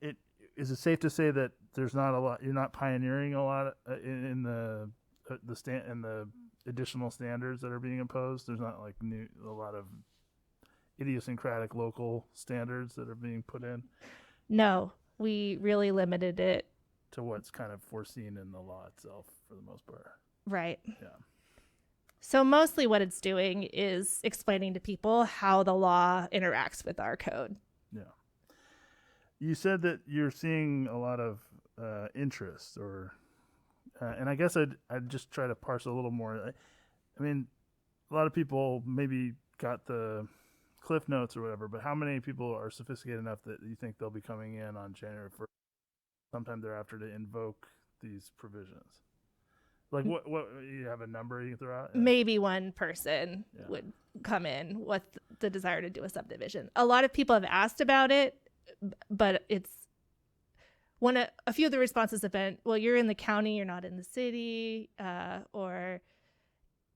is it safe to say that there's not a lot? You're not pioneering a lot in the additional standards that are being imposed. There's not like a lot of idiosyncratic local standards that are being put in. No, we really limited it to what's kind of foreseen in the law itself for the most part. Right. Yeah. So mostly what it's doing is explaining to people how the law interacts with our code. Yeah. You said that you're seeing a lot of interest, and I guess I'd just try to parse a little more. I mean, a lot of people maybe got the Cliff Notes or whatever, but how many people are sophisticated enough that you think they'll be coming in on January 1st, sometime thereafter, to invoke these provisions? Like, what you have a number you can throw out? Yeah. Maybe one person would come in with the desire to do a subdivision. A lot of people have asked about it, but it's a few of the responses have been, well, you're in the county, you're not in the city, or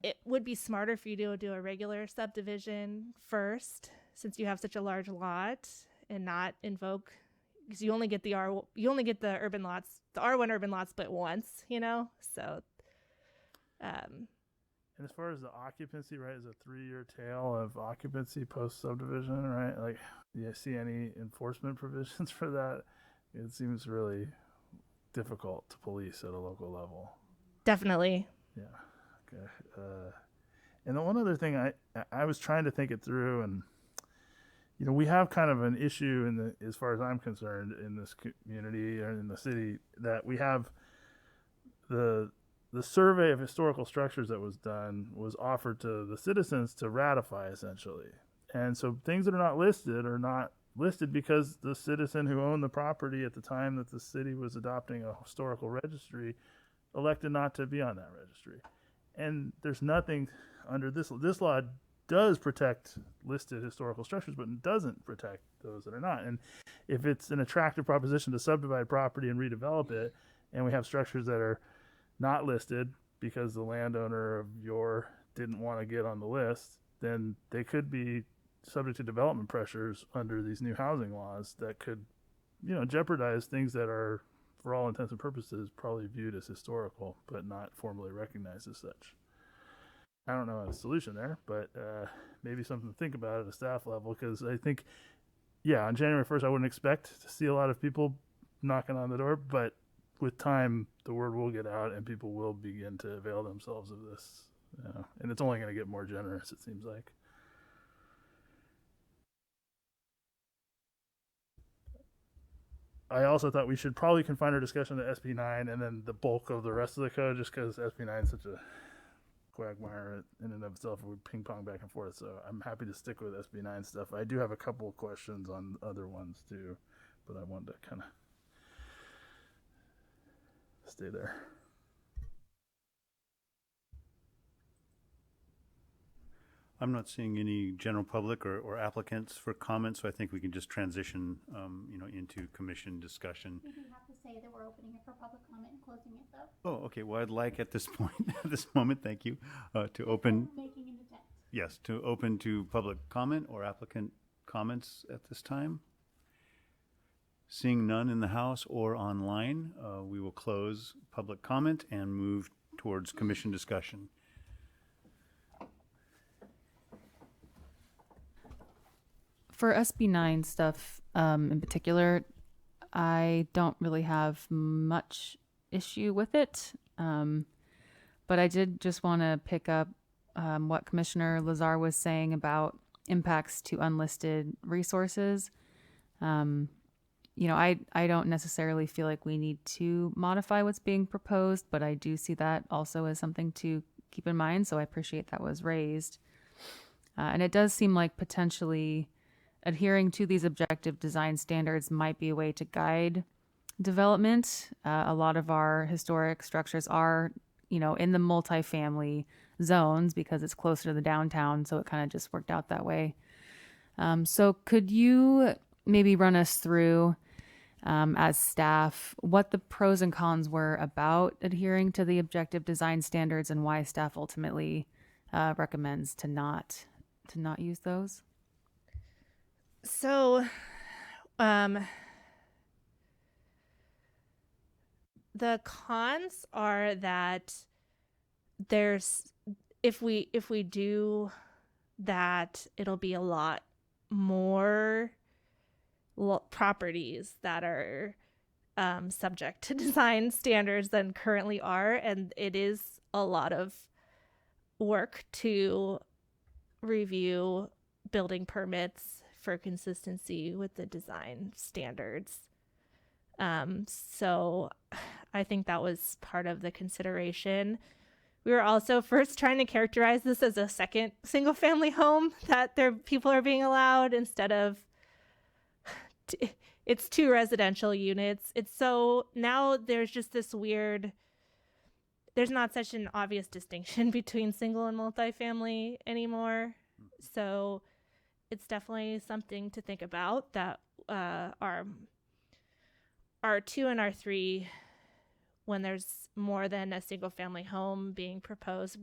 it would be smarter for you to do a regular subdivision first, since you have such a large lot, and not invoke, because you only get the urban lots, the R1 urban lot split once, so. And as far as the occupancy, right, is a 3-year tail of occupancy post subdivision, right? Like, do you see any enforcement provisions for that? It seems really difficult to police at a local level. Definitely. Yeah. Okay. And the one other thing, I was trying to think it through, and we have kind of an issue as far as I'm concerned, in this community or in the city, that we have the survey of historical structures that was done was offered to the citizens to ratify, essentially. And so things that are not listed are not listed because the citizen who owned the property at the time that the city was adopting a historical registry elected not to be on that registry. And there's nothing under this law does protect listed historical structures, but it doesn't protect those that are not. And if it's an attractive proposition to subdivide property and redevelop it, and we have structures that are not listed because the landowner of yore didn't want to get on the list, then they could be subject to development pressures under these new housing laws that could, jeopardize things that are, for all intents and purposes, probably viewed as historical, but not formally recognized as such. I don't know a solution there, but maybe something to think about at a staff level, because I think, yeah, on January 1st, I wouldn't expect to see a lot of people knocking on the door, but with time, the word will get out and people will begin to avail themselves of this. And it's only going to get more generous, it seems like. I also thought we should probably confine our discussion to Sb9 and then the bulk of the rest of the code, just because Sb9 is such a quagmire in and of itself. We ping pong back and forth, so I'm happy to stick with Sb9 stuff. I do have a couple of questions on other ones too, but I wanted to kind of stay there. I'm not seeing any general public or applicants for comments, so I think we can just transition, into commission discussion. We do have to say that we're opening it for public comment and closing it, though. Oh, okay. Well, I'd like at this point, at this moment, thank you, to open. Making an attempt. Yes, to open to public comment or applicant comments at this time. Seeing none in the House or online, we will close public comment and move towards commission discussion. For SB9 stuff in particular, I don't really have much issue with it. But I did just want to pick up what Commissioner Lazar was saying about impacts to unlisted resources. I don't necessarily feel like we need to modify what's being proposed, but I do see that also as something to keep in mind. So I appreciate that was raised. And it does seem like potentially adhering to these objective design standards might be a way to guide development. A lot of our historic structures are, in the multifamily zones because it's closer to the downtown. So it kind of just worked out that way. So could you maybe run us through, as staff, what the pros and cons were about adhering to the objective design standards and why staff ultimately recommends to not use those? So, the cons are that if we do that, it'll be a lot more properties that are subject to design standards than currently are, and it is a lot of work to review building permits for consistency with the design standards. So I think that was part of the consideration. We were also first trying to characterize this as a second single family home that people are being allowed instead of it's 2 residential units. So now there's just this weird, there's not such an obvious distinction between single and multifamily anymore. So it's definitely something to think about, that our R2 and R3, when there's more than a single family home being proposed,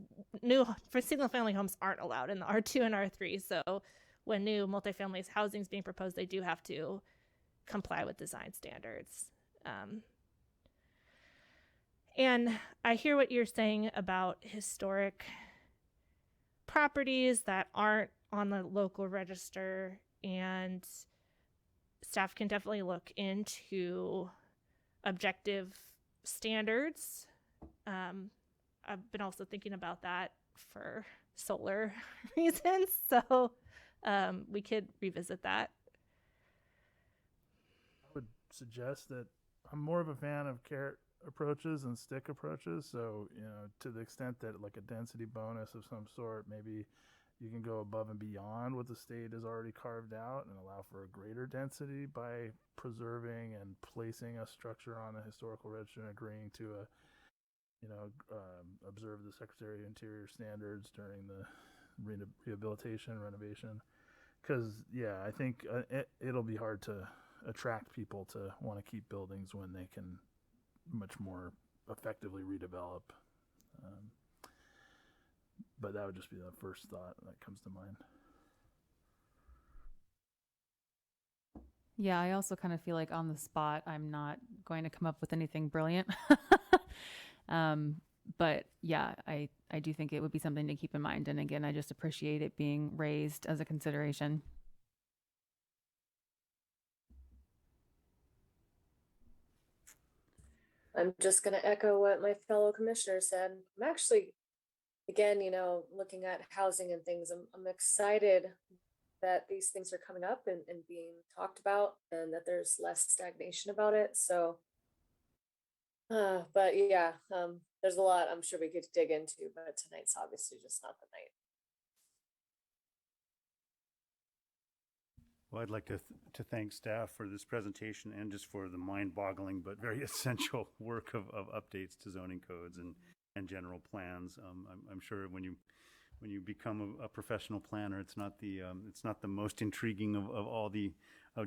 for single family homes aren't allowed in the R2 and R3. So when new multifamily housing is being proposed, they do have to comply with design standards. And I hear what you're saying about historic properties that aren't on the local register, and staff can definitely look into objective standards. I've been also thinking about that for solar reasons, so we could revisit that. I would suggest that I'm more of a fan of carrot approaches and stick approaches. So, to the extent that like a density bonus of some sort, maybe you can go above and beyond what the state has already carved out and allow for a greater density by preserving and placing a structure on a historical register and agreeing to observe the Secretary of Interior standards during the rehabilitation, renovation. Because, I think it'll be hard to attract people to want to keep buildings when they can much more effectively redevelop. But that would just be the first thought that comes to mind. Yeah, I also kind of feel like on the spot, I'm not going to come up with anything brilliant. but yeah, I do think it would be something to keep in mind. And again, I just appreciate it being raised as a consideration. I'm just going to echo what my fellow commissioner said. I'm actually, again, looking at housing and things, I'm excited that these things are coming up and being talked about, and that there's less stagnation about it. So, but yeah, there's a lot I'm sure we could dig into, but tonight's obviously just not the night. Well, I'd like to thank staff for this presentation and just for the mind-boggling but very essential work of updates to zoning codes and general plans. I'm sure when you become a professional planner, it's not the most intriguing of all the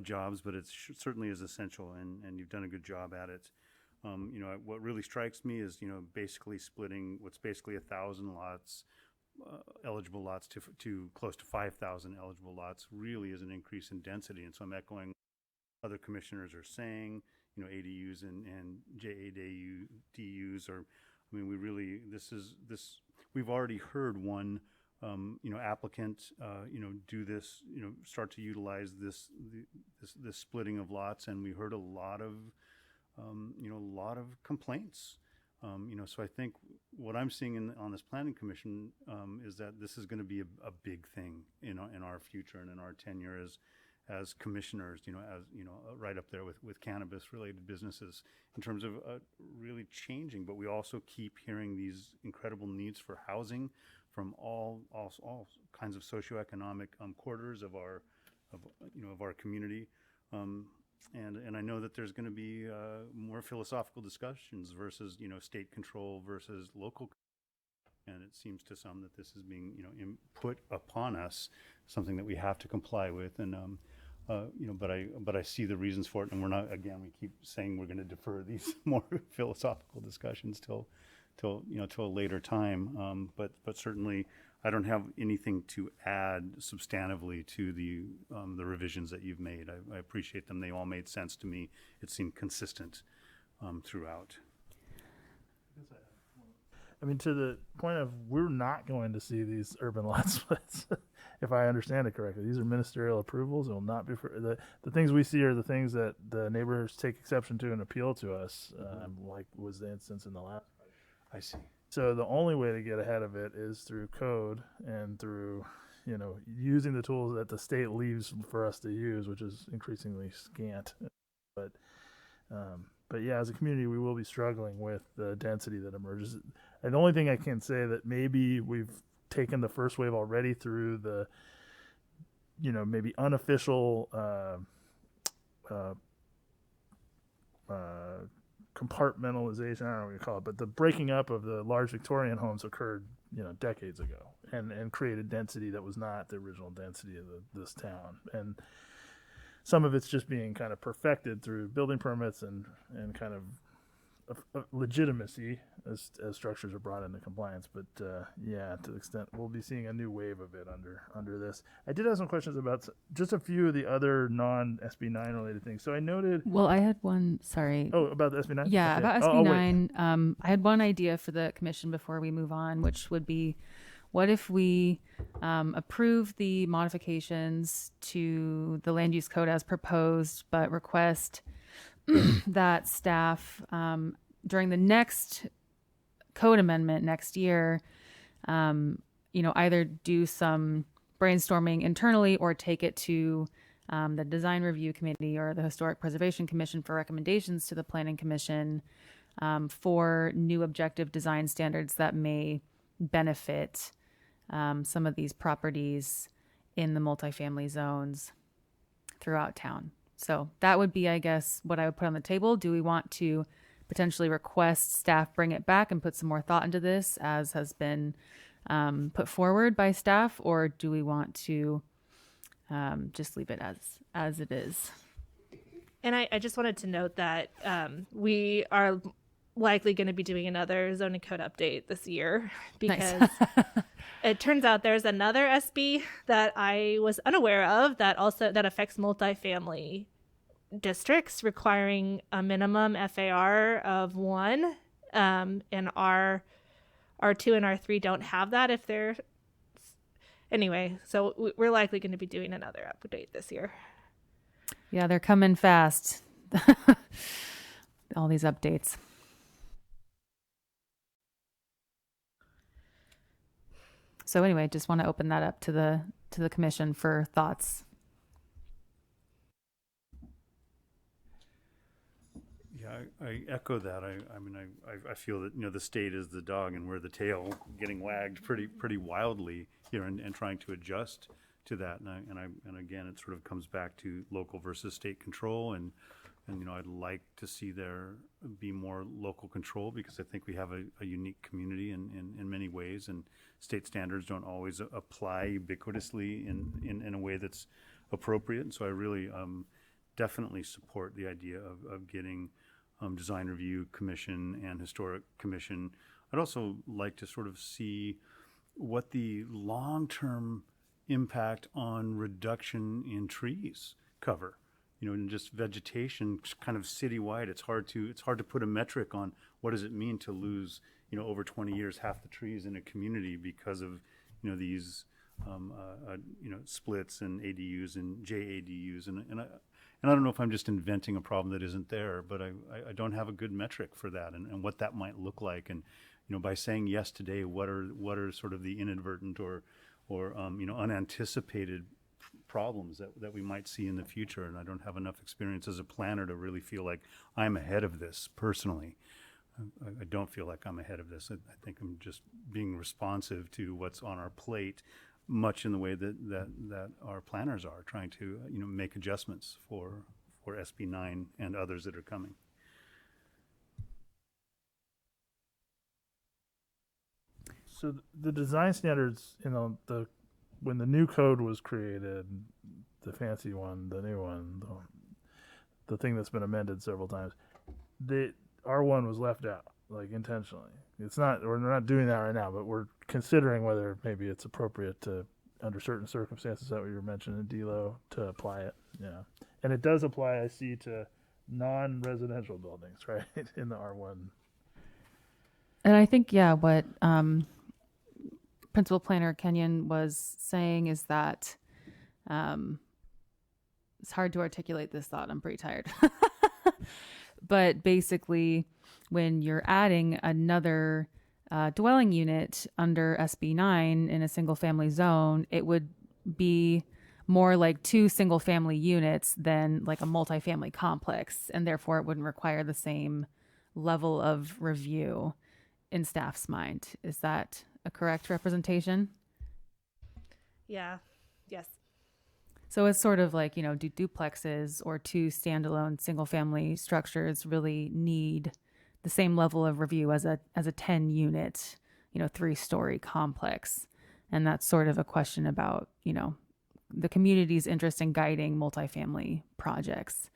jobs, but it certainly is essential, and you've done a good job at it. What really strikes me is basically splitting what's basically 1,000 lots. Eligible lots to close to 5,000 eligible lots really is an increase in density. And so I'm echoing other commissioners are saying, ADUs and JADUs are, we really, we've already heard one, applicant, do this, start to utilize this splitting of lots. And we heard a lot of complaints. So I think what I'm seeing on this planning commission is that this is going to be a big thing, in our future and in our tenure as commissioners, right up there with cannabis related businesses in terms of really changing. But we also keep hearing these incredible needs for housing from all kinds of socioeconomic quarters of our community. And I know that there's going to be more philosophical discussions versus state control versus local, and it seems to some that this is being put upon us, something that we have to comply with. And but I see the reasons for it, and we're not, again, we keep saying we're going to defer these more philosophical discussions till a later time. But certainly I don't have anything to add substantively to the revisions that you've made. I appreciate them. They all made sense to me. It seemed consistent throughout. To the point of, we're not going to see these urban lot splits, if I understand it correctly. These are ministerial approvals. It will not be the things we see are the things that the neighbors take exception to and appeal to us, like was the instance in the last. I see. So the only way to get ahead of it is through code and through, using the tools that the state leaves for us to use, which is increasingly scant. But yeah, as a community, we will be struggling with the density that emerges. And the only thing I can say that maybe we've taken the first wave already through the, maybe unofficial compartmentalization, I don't know what you call it, but the breaking up of the large Victorian homes occurred, decades ago, and created density that was not the original density of this town. And some of it's just being kind of perfected through building permits and kind of legitimacy as structures are brought into compliance. But yeah, to the extent we'll be seeing a new wave of it under this. I did have some questions about just a few of the other non-Sb9 related things. So I noted. Well, I had one. Sorry. Oh, about the Sb9. Yeah, okay. about Sb9. I had one idea for the commission before we move on, which would be, what if we approve the modifications to the land use code as proposed, but request that staff during the next code amendment next year, either do some brainstorming internally or take it to the design review committee or the historic preservation commission for recommendations to the planning commission for new objective design standards that may benefit some of these properties in the multifamily zones throughout town. So that would be, I guess, what I would put on the table. Do we want to potentially request staff bring it back and put some more thought into this, as has been put forward by staff, or do we want to just leave it as it is? And I just wanted to note that we are likely going to be doing another zoning code update this year, because it turns out there's another SB that I was unaware of that affects multifamily districts, requiring a minimum FAR of 1. And our R2 and R3 don't have that if they're anyway. So we're likely going to be doing another update this year. Yeah, they're coming fast. All these updates. So anyway, just want to open that up to the commission for thoughts. Yeah, I echo that. I mean, I feel that, the state is the dog and we're the tail, getting wagged pretty wildly here and trying to adjust to that. And again, it sort of comes back to local versus state control. And I'd like to see there be more local control, because I think we have a unique community in many ways, and state standards don't always apply ubiquitously in a way that's appropriate. And so I really definitely support the idea of getting Design Review Commission and Historic Commission. I'd also like to sort of see what the long-term impact on reduction in trees cover. And just vegetation kind of citywide. It's hard to put a metric on what does it mean to lose, over 20 years, half the trees in a community because of, these, splits and ADUs and JADUs. And I don't know if I'm just inventing a problem that isn't there, but I don't have a good metric for that and what that might look like. And, by saying yes today, what are sort of the inadvertent or unanticipated problems that we might see in the future. And I don't have enough experience as a planner to really feel like I'm ahead of this personally. I don't feel like I'm ahead of this. I think I'm just being responsive to what's on our plate, much in the way that our planners are trying to make adjustments for Sb9 and others that are coming. So the design standards, when the new code was created, the fancy one, the new one, the thing that's been amended several times, the R1 was left out, like intentionally. It's not, we're not doing that right now, but we're considering whether maybe it's appropriate to, under certain circumstances that we were mentioning, DLO, to apply it. Yeah. And it does apply, I see, to non-residential buildings, right, in the R1. And I think, what Principal Planner Kenyon was saying is that it's hard to articulate this thought. I'm pretty tired. But basically, when you're adding another dwelling unit under Sb9 in a single family zone, it would be more like 2 single family units than like a multifamily complex. And therefore, it wouldn't require the same level of review in staff's mind. Is that a correct representation? Yeah. Yes. So it's sort of like, do duplexes or 2 standalone single family structures really need the same level of review as a 10 unit, 3-story complex? And that's sort of a question about, the community's interest in guiding multifamily projects.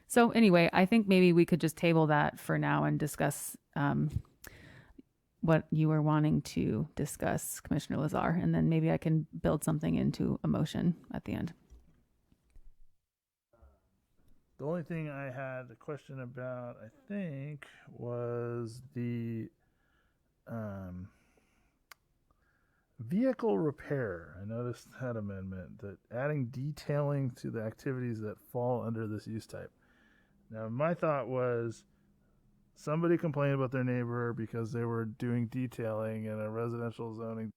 So anyway, I think maybe we could just table that for now and discuss what you were wanting to discuss, Commissioner Lazar, and then maybe I can build something into a motion at the end. The only thing I had a question about, I think, was the vehicle repair. I noticed that amendment, that adding detailing to the activities that fall under this use type. Now, my thought was somebody complained about their neighbor because they were doing detailing in a residential zoning,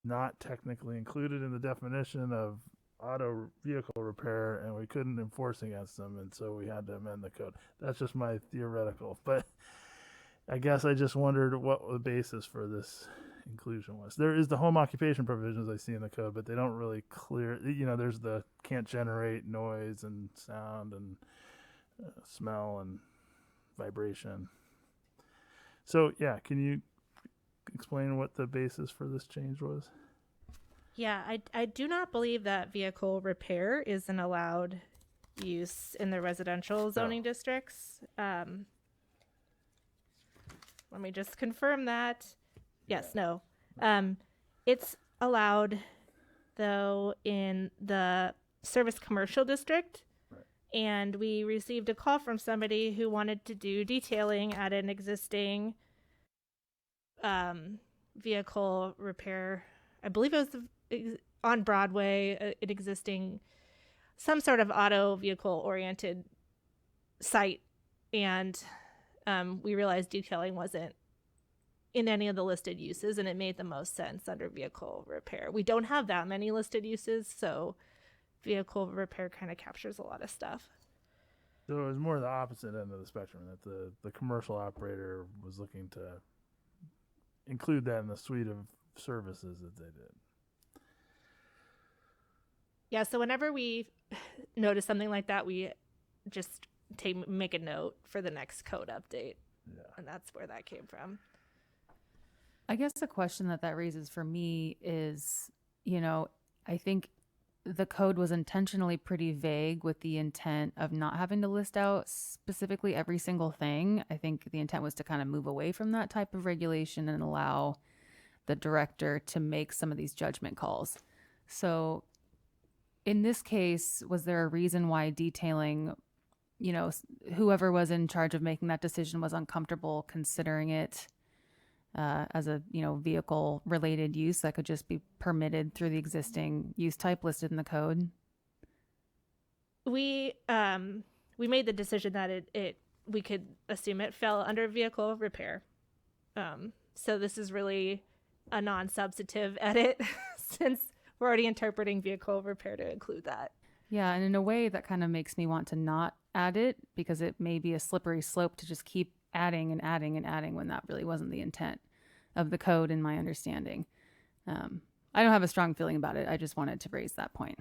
not technically included in the definition of auto vehicle repair, and we couldn't enforce against them, and so we had to amend the code. That's just my theoretical, but I guess I just wondered what the basis for this inclusion was. There is the home occupation provisions I see in the code, but they don't really clear, there's the can't generate noise and sound and smell and vibration. So yeah, can you explain what the basis for this change was? Yeah, I do not believe that vehicle repair is an allowed use in the residential zoning districts. Let me just confirm that. Yes, no. It's allowed, though, in the service commercial district and we received a call from somebody who wanted to do detailing at an existing vehicle repair. I believe it was on Broadway, an existing, some sort of auto vehicle oriented site. And we realized detailing wasn't in any of the listed uses, and it made the most sense under vehicle repair. We don't have that many listed uses, so vehicle repair kind of captures a lot of stuff. So it was more the opposite end of the spectrum, that the commercial operator was looking to include that in the suite of services that they did. Yeah, so whenever we notice something like that, we just make a note for the next code update. Yeah. And that's where that came from. I guess the question that raises for me is, I think the code was intentionally pretty vague with the intent of not having to list out specifically every single thing. I think the intent was to kind of move away from that type of regulation and allow the director to make some of these judgment calls. So in this case, was there a reason why detailing, whoever was in charge of making that decision was uncomfortable considering it as a vehicle related use that could just be permitted through the existing use type listed in the code? We made the decision that we could assume it fell under vehicle repair. So this is really a non-substantive edit since we're already interpreting vehicle repair to include that. Yeah, and in a way that kind of makes me want to not add it, because it may be a slippery slope to just keep adding and adding and adding when that really wasn't the intent of the code in my understanding. I don't have a strong feeling about it. I just wanted to raise that point.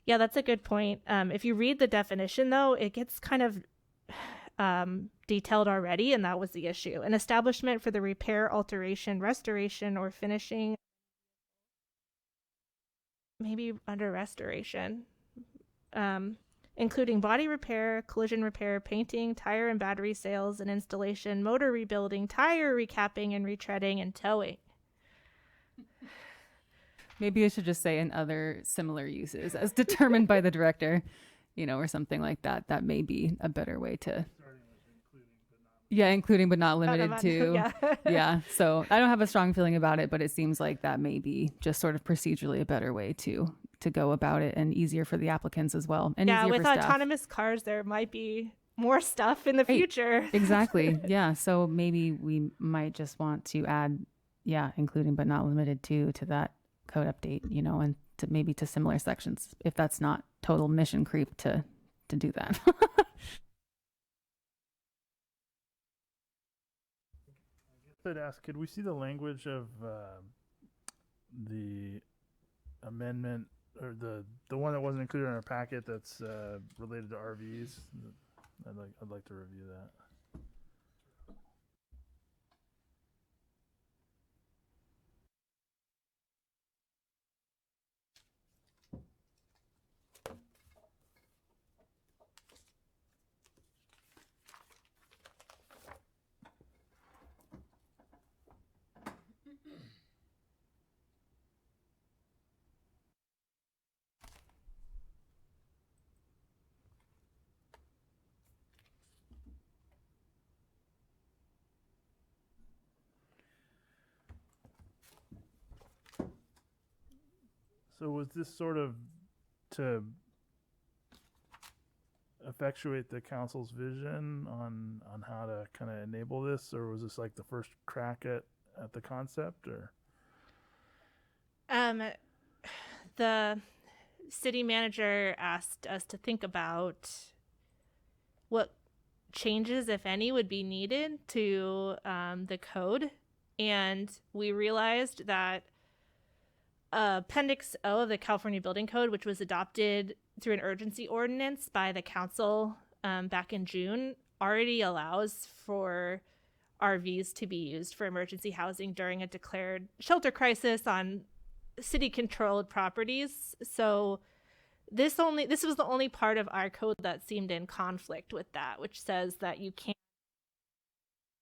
Yeah, that's a good point. If you read the definition, though, it gets kind of detailed already, and that was the issue. An establishment for the repair, alteration, restoration, or finishing, maybe under restoration, including body repair, collision repair, painting, tire and battery sales and installation, motor rebuilding, tire recapping and retreading, and towing. Maybe I should just say in other similar uses as determined by the director, or something like that. That may be a better way to... Yeah, including but not limited to. Yeah. Yeah, so I don't have a strong feeling about it, but it seems like that may be just sort of procedurally a better way to go about it, and easier for the applicants as well. And yeah, easier with for staff. autonomous cars, there might be more stuff in the future. Exactly. Yeah, so maybe we might just want to add, including but not limited to that code update, and to maybe to similar sections, if that's not total mission creep to do that. I'd ask, could we see the language of the amendment, or the one that wasn't included in our packet that's related to RVs? I'd like to review that. So was this sort of to effectuate the council's vision on how to kind of enable this, or was this like the first crack at the concept, or? The city manager asked us to think about what changes, if any, would be needed to the code, and we realized that Appendix O of the California Building Code, which was adopted through an urgency ordinance by the council back in June, already allows for RVs to be used for emergency housing during a declared shelter crisis on city-controlled properties. So this was the only part of our code that seemed in conflict with that, which says that you can't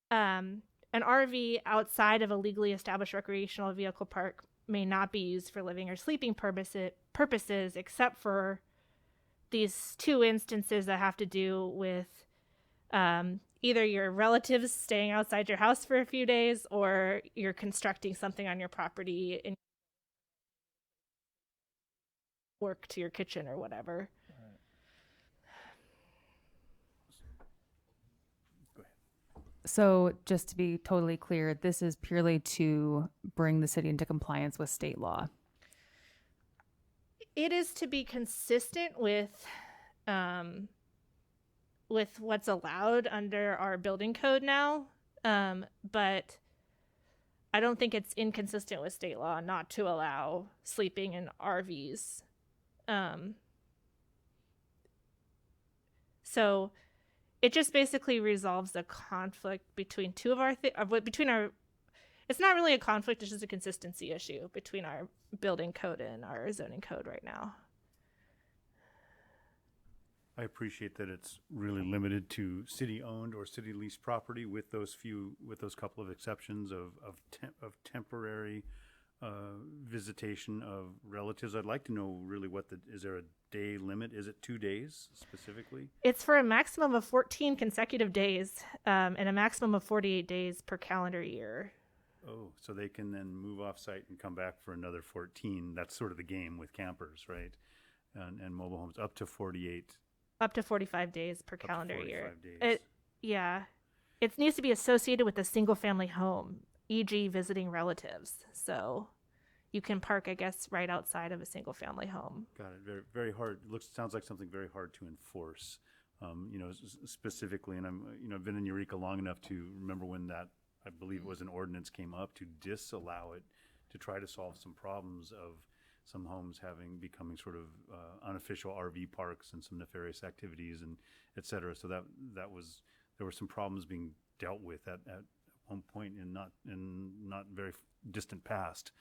an RV outside of a legally established recreational vehicle park may not be used for living or sleeping purposes except for these two instances that have to do with either your relatives staying outside your house for a few days, or you're constructing something on your property and work to your kitchen or whatever. So just to be totally clear, this is purely to bring the city into compliance with state law. It is to be consistent with what's allowed under our building code now, but I don't think it's inconsistent with state law not to allow sleeping in RVs. So it just basically resolves a conflict between two of our it's not really a conflict, it's just a consistency issue between our building code and our zoning code right now. I appreciate that it's really limited to city-owned or city-leased property with those couple of exceptions of temporary visitation of relatives. I'd like to know really is there a day limit? Is it 2 days specifically? It's for a maximum of 14 consecutive days and a maximum of 48 days per calendar year. Oh, so they can then move off-site and come back for another 14. That's sort of the game with campers, right? And mobile homes up to 48. Up to 45 days per calendar year. 45 days. It needs to be associated with a single family home, e.g. visiting relatives. So you can park, I guess, right outside of a single family home. Got it. Very, very hard. Sounds like something very hard to enforce. Specifically, and I've been in Eureka long enough to remember when that, I believe it was an ordinance, came up to disallow it, to try to solve some problems of some homes becoming sort of unofficial RV parks and some nefarious activities and et cetera. So there were some problems being dealt with at one point in not very distant past.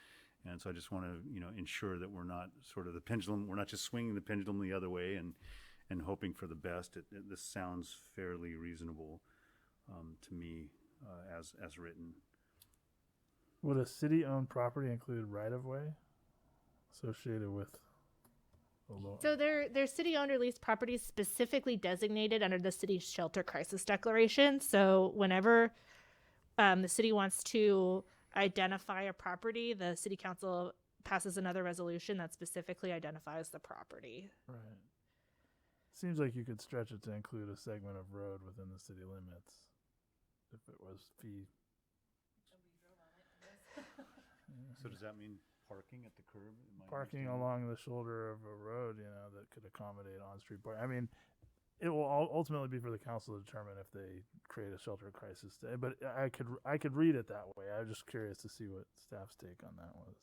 And so I just want to, ensure that we're not sort of we're not just swinging the pendulum the other way and hoping for the best. This sounds fairly reasonable to me as written. Would a city-owned property include right-of-way associated with a loan? So they're city-owned or leased properties specifically designated under the city's shelter crisis declaration. So whenever the city wants to identify a property, the city council passes another resolution that specifically identifies the property. Right. Seems like you could stretch it to include a segment of road within the city limits if it was fee. So does that mean parking at the curb? Parking along the shoulder of a road, that could accommodate on-street parking. I mean, it will ultimately be for the council to determine if they create a shelter crisis day. But I could read it that way. I was just curious to see what staff's take on that was.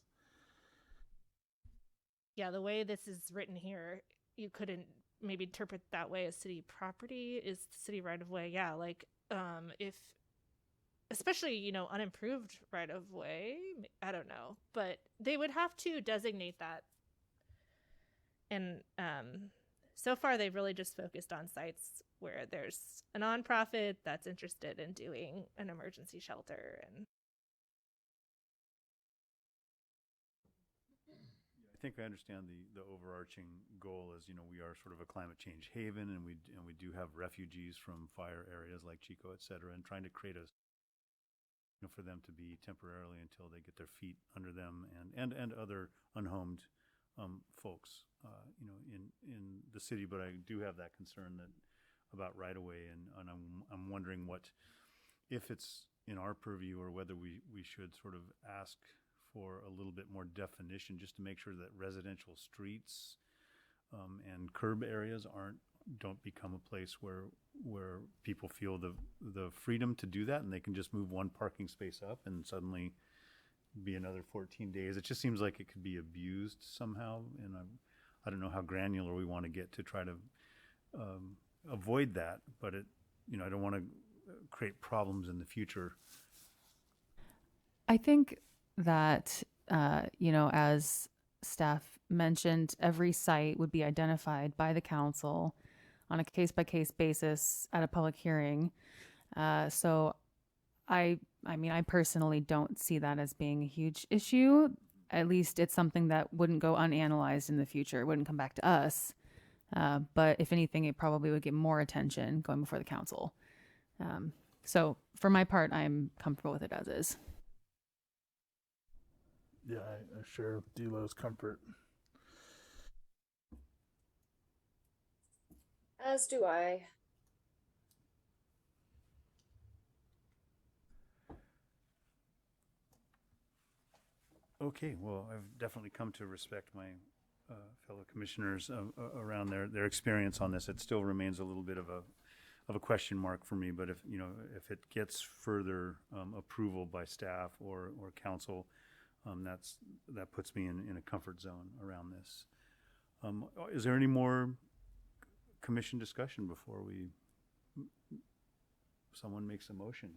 Yeah, the way this is written here, you couldn't maybe interpret that way as city property is city right of way. Yeah, like if especially, unimproved right of way, I don't know, but they would have to designate that. And so far they've really just focused on sites where there's a nonprofit that's interested in doing an emergency shelter. And I think I understand the overarching goal is, we are sort of a climate change haven, and we do have refugees from fire areas like Chico, et cetera, and trying to create for them to be temporarily until they get their feet under them and other unhomed folks, in the city. But I do have that concern about right of way, and I'm wondering if it's in our purview or whether we should sort of ask for a little bit more definition just to make sure that residential streets and curb areas don't become a place where people feel the freedom to do that, and they can just move one parking space up and suddenly be another 14 days. It just seems like it could be abused somehow, and I don't know how granular we want to get to try to avoid that, but I don't want to create problems in the future. I think that, as staff mentioned, every site would be identified by the council on a case-by-case basis at a public hearing. So I personally don't see that as being a huge issue. At least it's something that wouldn't go unanalyzed in the future. It wouldn't come back to us But if anything, it probably would get more attention going before the council. So for my part, I'm comfortable with it as is. Yeah, I share Delo's comfort. As do I. Okay, well, I've definitely come to respect my fellow commissioners around their experience on this. It still remains a little bit of a question mark for me, but if, you know, if it gets further approval by staff or council, that puts me in a comfort zone around this. Is there any more commission discussion before someone makes a motion?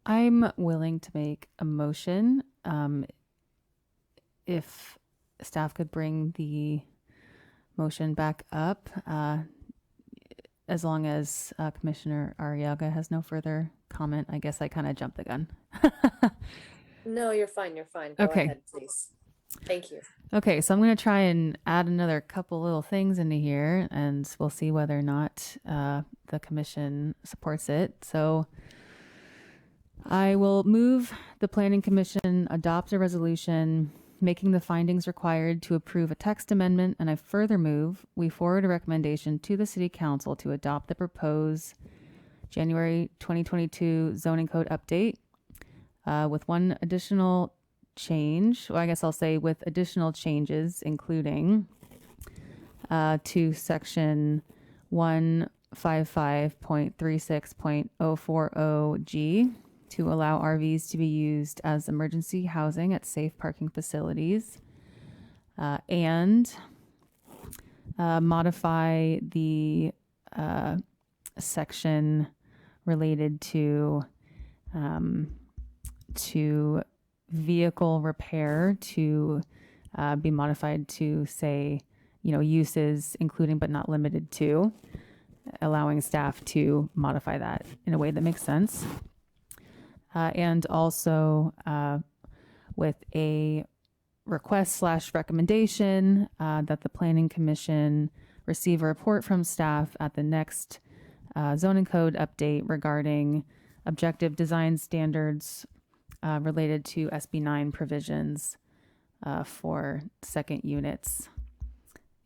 I'm willing to make a motion. If staff could bring the motion back up, as long as Commissioner Arriaga has no further comment. I guess I kind of jumped the gun. No, you're fine. You're fine. Go Okay. ahead, please. Thank you. Okay, so I'm going to try and add another couple little things into here, and we'll see whether or not the commission supports it. So I will move the Planning Commission adopt a resolution making the findings required to approve a text amendment, and I further move we forward a recommendation to the City Council to adopt the proposed January 2022 zoning code update with one additional change. Well, I guess I'll say with additional changes, including to section 155.36.040G to allow RVs to be used as emergency housing at safe parking facilities, and modify the section related to vehicle repair to be modified to say, you know, uses including but not limited to, allowing staff to modify that in a way that makes sense. And also with a request / recommendation that the Planning Commission receive a report from staff at the next zoning code update regarding objective design standards related to Sb9 provisions for second units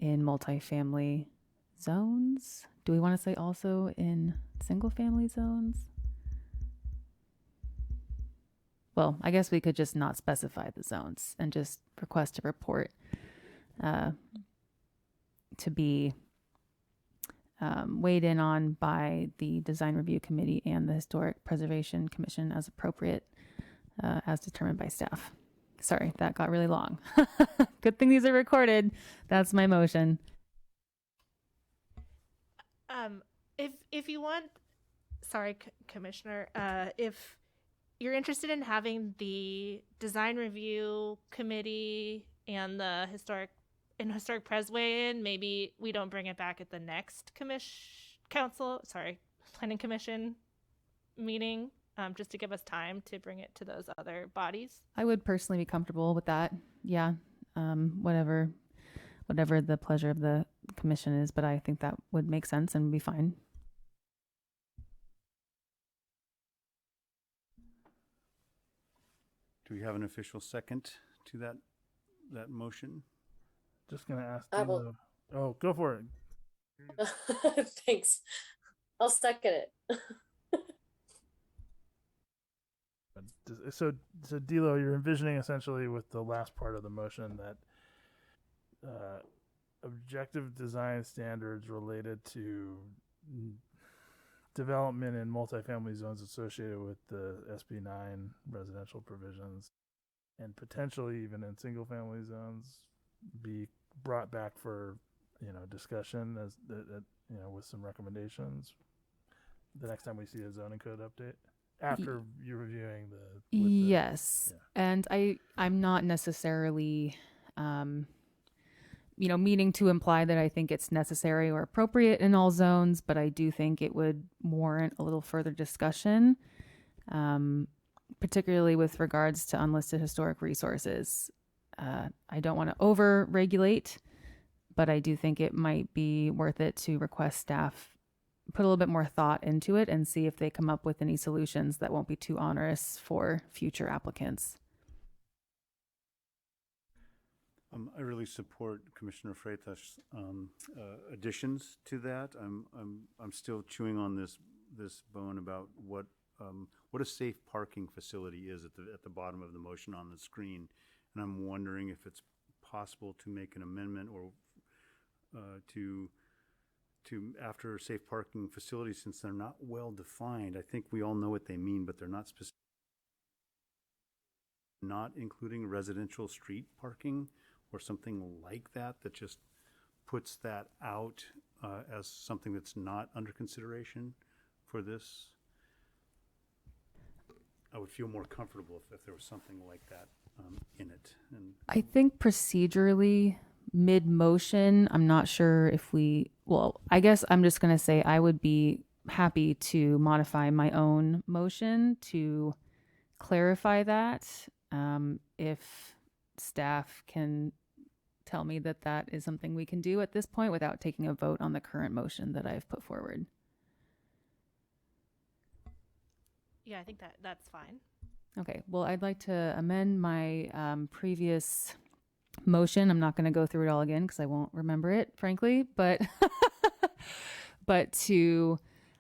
in multifamily zones. Do we want to say also in single family zones? Well, I guess we could just not specify the zones and just request a report to be weighed in on by the Design Review Committee and the Historic Preservation Commission as appropriate, as determined by staff. Sorry, that got really long. Good thing these are recorded. That's my motion. If you want, sorry, Commissioner, if you're interested in having the Design Review Committee and the Historic Pres weigh in, maybe we don't bring it back at the next Planning Commission meeting, just to give us time to bring it to those other bodies. I would personally be comfortable with that. Yeah. Whatever the pleasure of the commission is, but I think that would make sense and be fine. Do we have an official second to that motion? Just gonna ask. I will. Oh, go for it. Thanks. I'll second it. So Dilo, you're envisioning essentially with the last part of the motion that objective design standards related to development in multifamily zones associated with the Sb9 residential provisions and potentially even in single family zones be brought back for, you know, discussion as you know, with some recommendations the next time we see a zoning code update after you're reviewing yes. Yeah. And I'm not necessarily you know, meaning to imply that I think it's necessary or appropriate in all zones, but I do think it would warrant a little further discussion, particularly with regards to unlisted historic resources. I don't want to over regulate, but I do think it might be worth it to request staff put a little bit more thought into it and see if they come up with any solutions that won't be too onerous for future applicants. I really support Commissioner Freitas' additions to that. I'm still chewing on this bone about what a safe parking facility is at the bottom of the motion on the screen, and I'm wondering if it's possible to make an amendment or to after safe parking facilities, since they're not well defined. I think we all know what they mean, but they're not specific. Not including residential street parking or something like that, that just puts that out as something that's not under consideration for this. I would feel more comfortable if there was something like that in it. And I think procedurally, mid-motion, I'm not sure if I guess I'm just going to say I would be happy to modify my own motion to clarify that. If staff can tell me that that is something we can do at this point without taking a vote on the current motion that I've put forward. Yeah, I think that's fine. Okay, well, I'd like to amend my previous motion. I'm not going to go through it all again because I won't remember it, frankly, but but to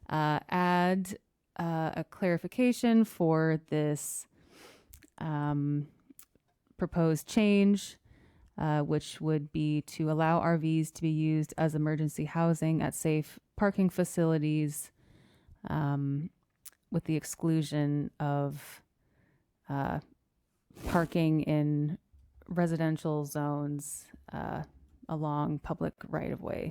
add a clarification for this proposed change, which would be to allow RVs to be used as emergency housing at safe parking facilities, with the exclusion of parking in residential zones along public right-of-way.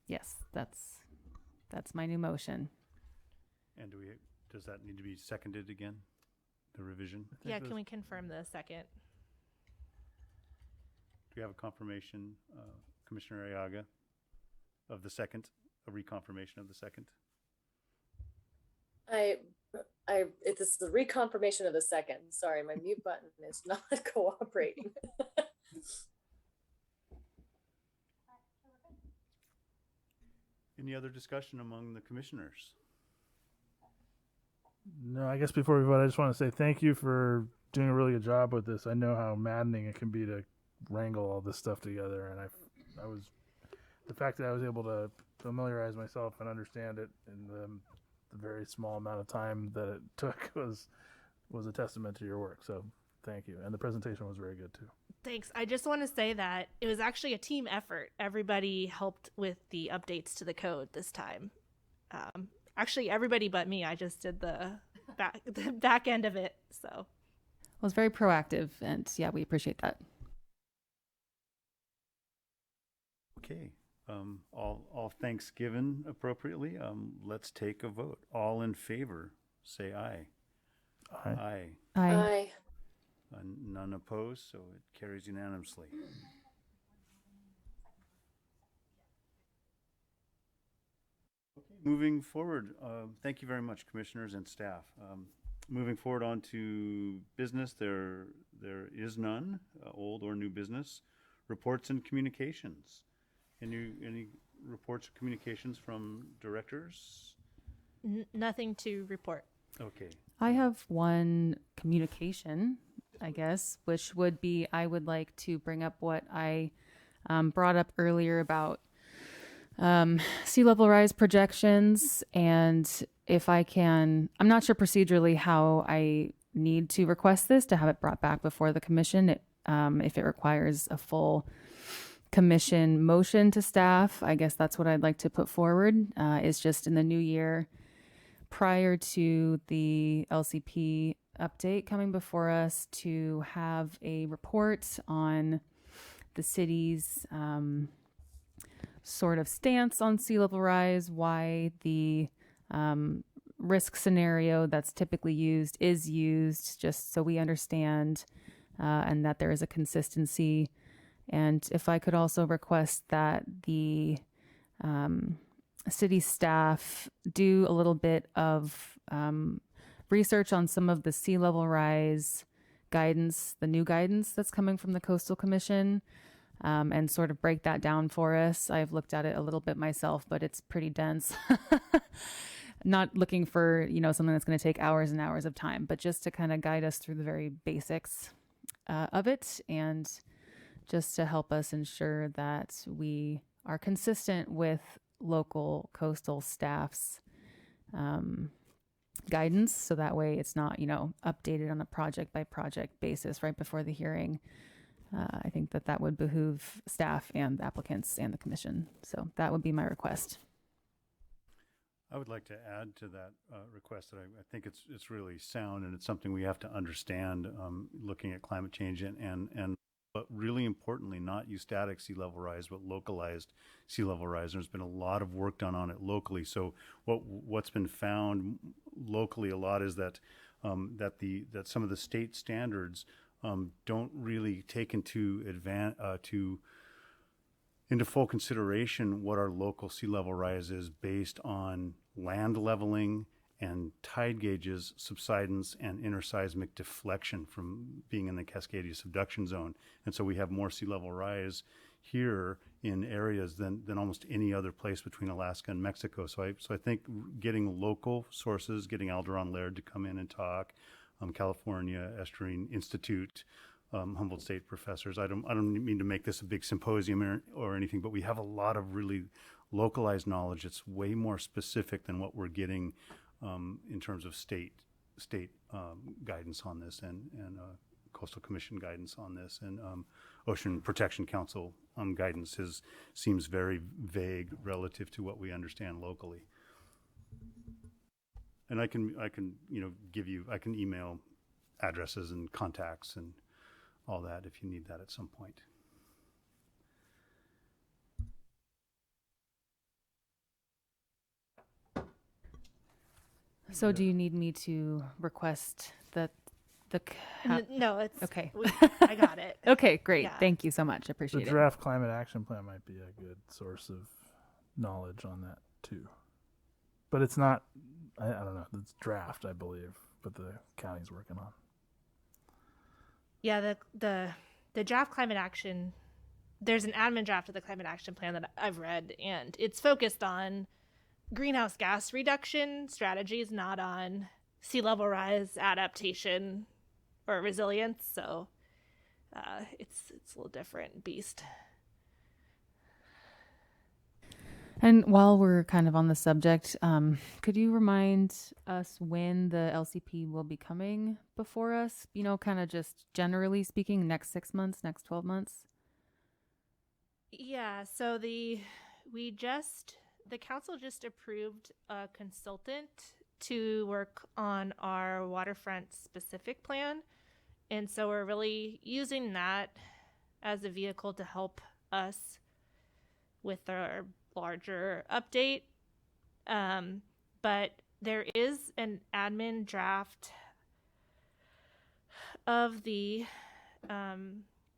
Yes, that's my new motion. And does that need to be seconded again, the revision? Yeah, can we confirm the second? Do we have a confirmation, Commissioner Arriaga, of the second, a reconfirmation of the second? It's the reconfirmation of the second. Sorry, my mute button is not cooperating. Any other discussion among the commissioners? No, I guess before we vote, I just want to say thank you for doing a really good job with this. I know how maddening it can be to wrangle all this stuff together, and I was the fact that I was able to familiarize myself and understand it in the very small amount of time that it took was a testament to your work. So thank you, and the presentation was very good too. Thanks. I just want to say that it was actually a team effort. Everybody helped with the updates to the code this time. Actually, everybody but me. I just did the back end of it. So Well, it was very proactive, and yeah, we appreciate that. Okay, all thanks given appropriately. Let's take a vote. All in favor, say aye. Aye. Aye. None opposed, so it carries unanimously. Okay, moving forward, thank you very much, commissioners and staff. Moving forward on to business, there is none, old or new business. Reports and communications. Any reports or communications from directors? nothing to report. Okay. I have one communication, I guess, which would be I would like to bring up what I brought up earlier about sea level rise projections. And if I can, I'm not sure procedurally how I need to request this to have it brought back before the commission. If it requires a full commission motion to staff, I guess that's what I'd like to put forward, is just in the new year, prior to the LCP update coming before us, to have a report on the city's sort of stance on sea level rise, why the risk scenario that's typically used is used, just so we understand, and that there is a consistency. And if I could also request that the city staff do a little bit of research on some of the sea level rise guidance, the new guidance that's coming from the Coastal Commission, and sort of break that down for us. I've looked at it a little bit myself, but it's pretty dense. Not looking for, something that's going to take hours and hours of time, but just to kind of guide us through the very basics of it, and just to help us ensure that we are consistent with local coastal staff's guidance, so that way it's not, updated on a project by project basis right before the hearing. I think that would behoove staff and the applicants and the commission. So that would be my request. I would like to add to that request that I think it's really sound, and it's something we have to understand looking at climate change and but really importantly, not use static sea level rise, but localized sea level rise. There's been a lot of work done on it locally. So what's been found locally a lot is that that some of the state standards don't really take into full consideration what our local sea level rise is based on land leveling and tide gauges, subsidence, and interseismic deflection from being in the Cascadia subduction zone. And so we have more sea level rise here in areas than almost any other place between Alaska and Mexico. So I think getting local sources, getting Alderon Laird to come in and talk, California Estuarine Institute, Humboldt State professors. I don't mean to make this a big symposium or anything, but we have a lot of really localized knowledge. It's way more specific than what we're getting in terms of state guidance on this and Coastal Commission guidance on this, and Ocean Protection Council guidance seems very vague relative to what we understand locally. And I can I can email addresses and contacts and all that if you need that at some point. So do you need me to request that No, it's okay? I got it. Okay, great. Yeah. Thank you so much. I appreciate The it. draft climate action plan might be a good source of knowledge on that too. But it's not, I don't know, it's draft, I believe, but the county's working on. Yeah, the draft climate action, there's an admin draft of the climate action plan that I've read, and it's focused on greenhouse gas reduction strategies, not on sea level rise adaptation or resilience. So it's a little different beast. And while we're kind of on the subject, could you remind us when the LCP will be coming before us? Kind of just generally speaking, next 6 months, next 12 months? Yeah, so the council just approved a consultant to work on our waterfront specific plan. And so we're really using that as a vehicle to help us with our larger update. But there is an admin draft of the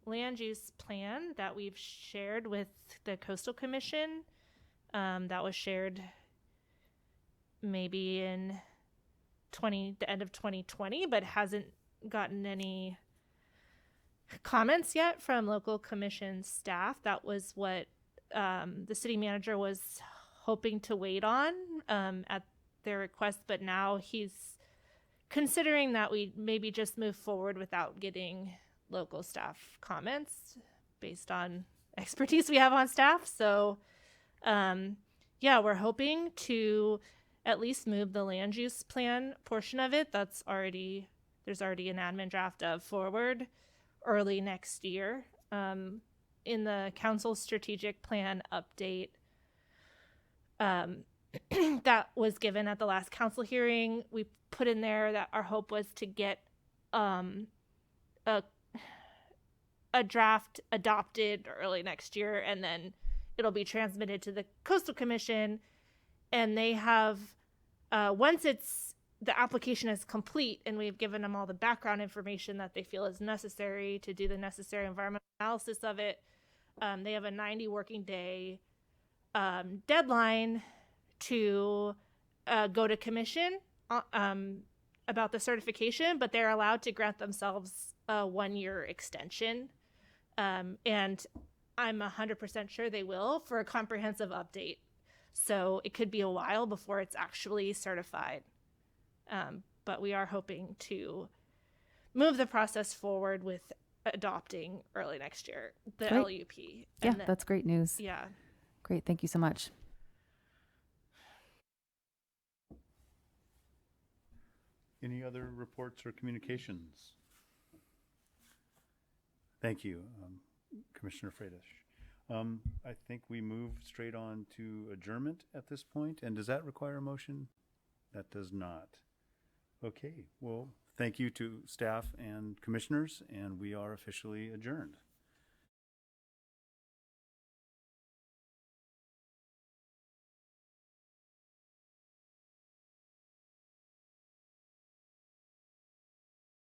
land use plan that we've shared with the Coastal Commission. That was shared maybe in the end of 2020, but hasn't gotten any comments yet from local commission staff. That was what the city manager was hoping to wait on at their request, but now he's considering that we maybe just move forward without getting local staff comments based on expertise we have on staff. So yeah, we're hoping to at least move the land use plan portion of it. There's already an admin draft of forward early next year. In the council's strategic plan update that was given at the last council hearing, we put in there that our hope was to get a draft adopted early next year, and then it'll be transmitted to the Coastal Commission, and they have once the application is complete and we've given them all the background information that they feel is necessary to do the necessary environmental analysis of it, they have a 90 working day deadline to go to commission about the certification, but they're allowed to grant themselves a 1-year extension. And I'm 100% sure they will for a comprehensive update. So it could be a while before it's actually certified. But we are hoping to move the process forward with adopting early next year, the Great. LUP. Yeah, And then- that's great news. Yeah. Great. Thank you so much. Any other reports or communications? Thank you, Commissioner Freitas. I think we move straight on to adjournment at this point. And does that require a motion? That does not. Okay, well, thank you to staff and commissioners, and we are officially adjourned.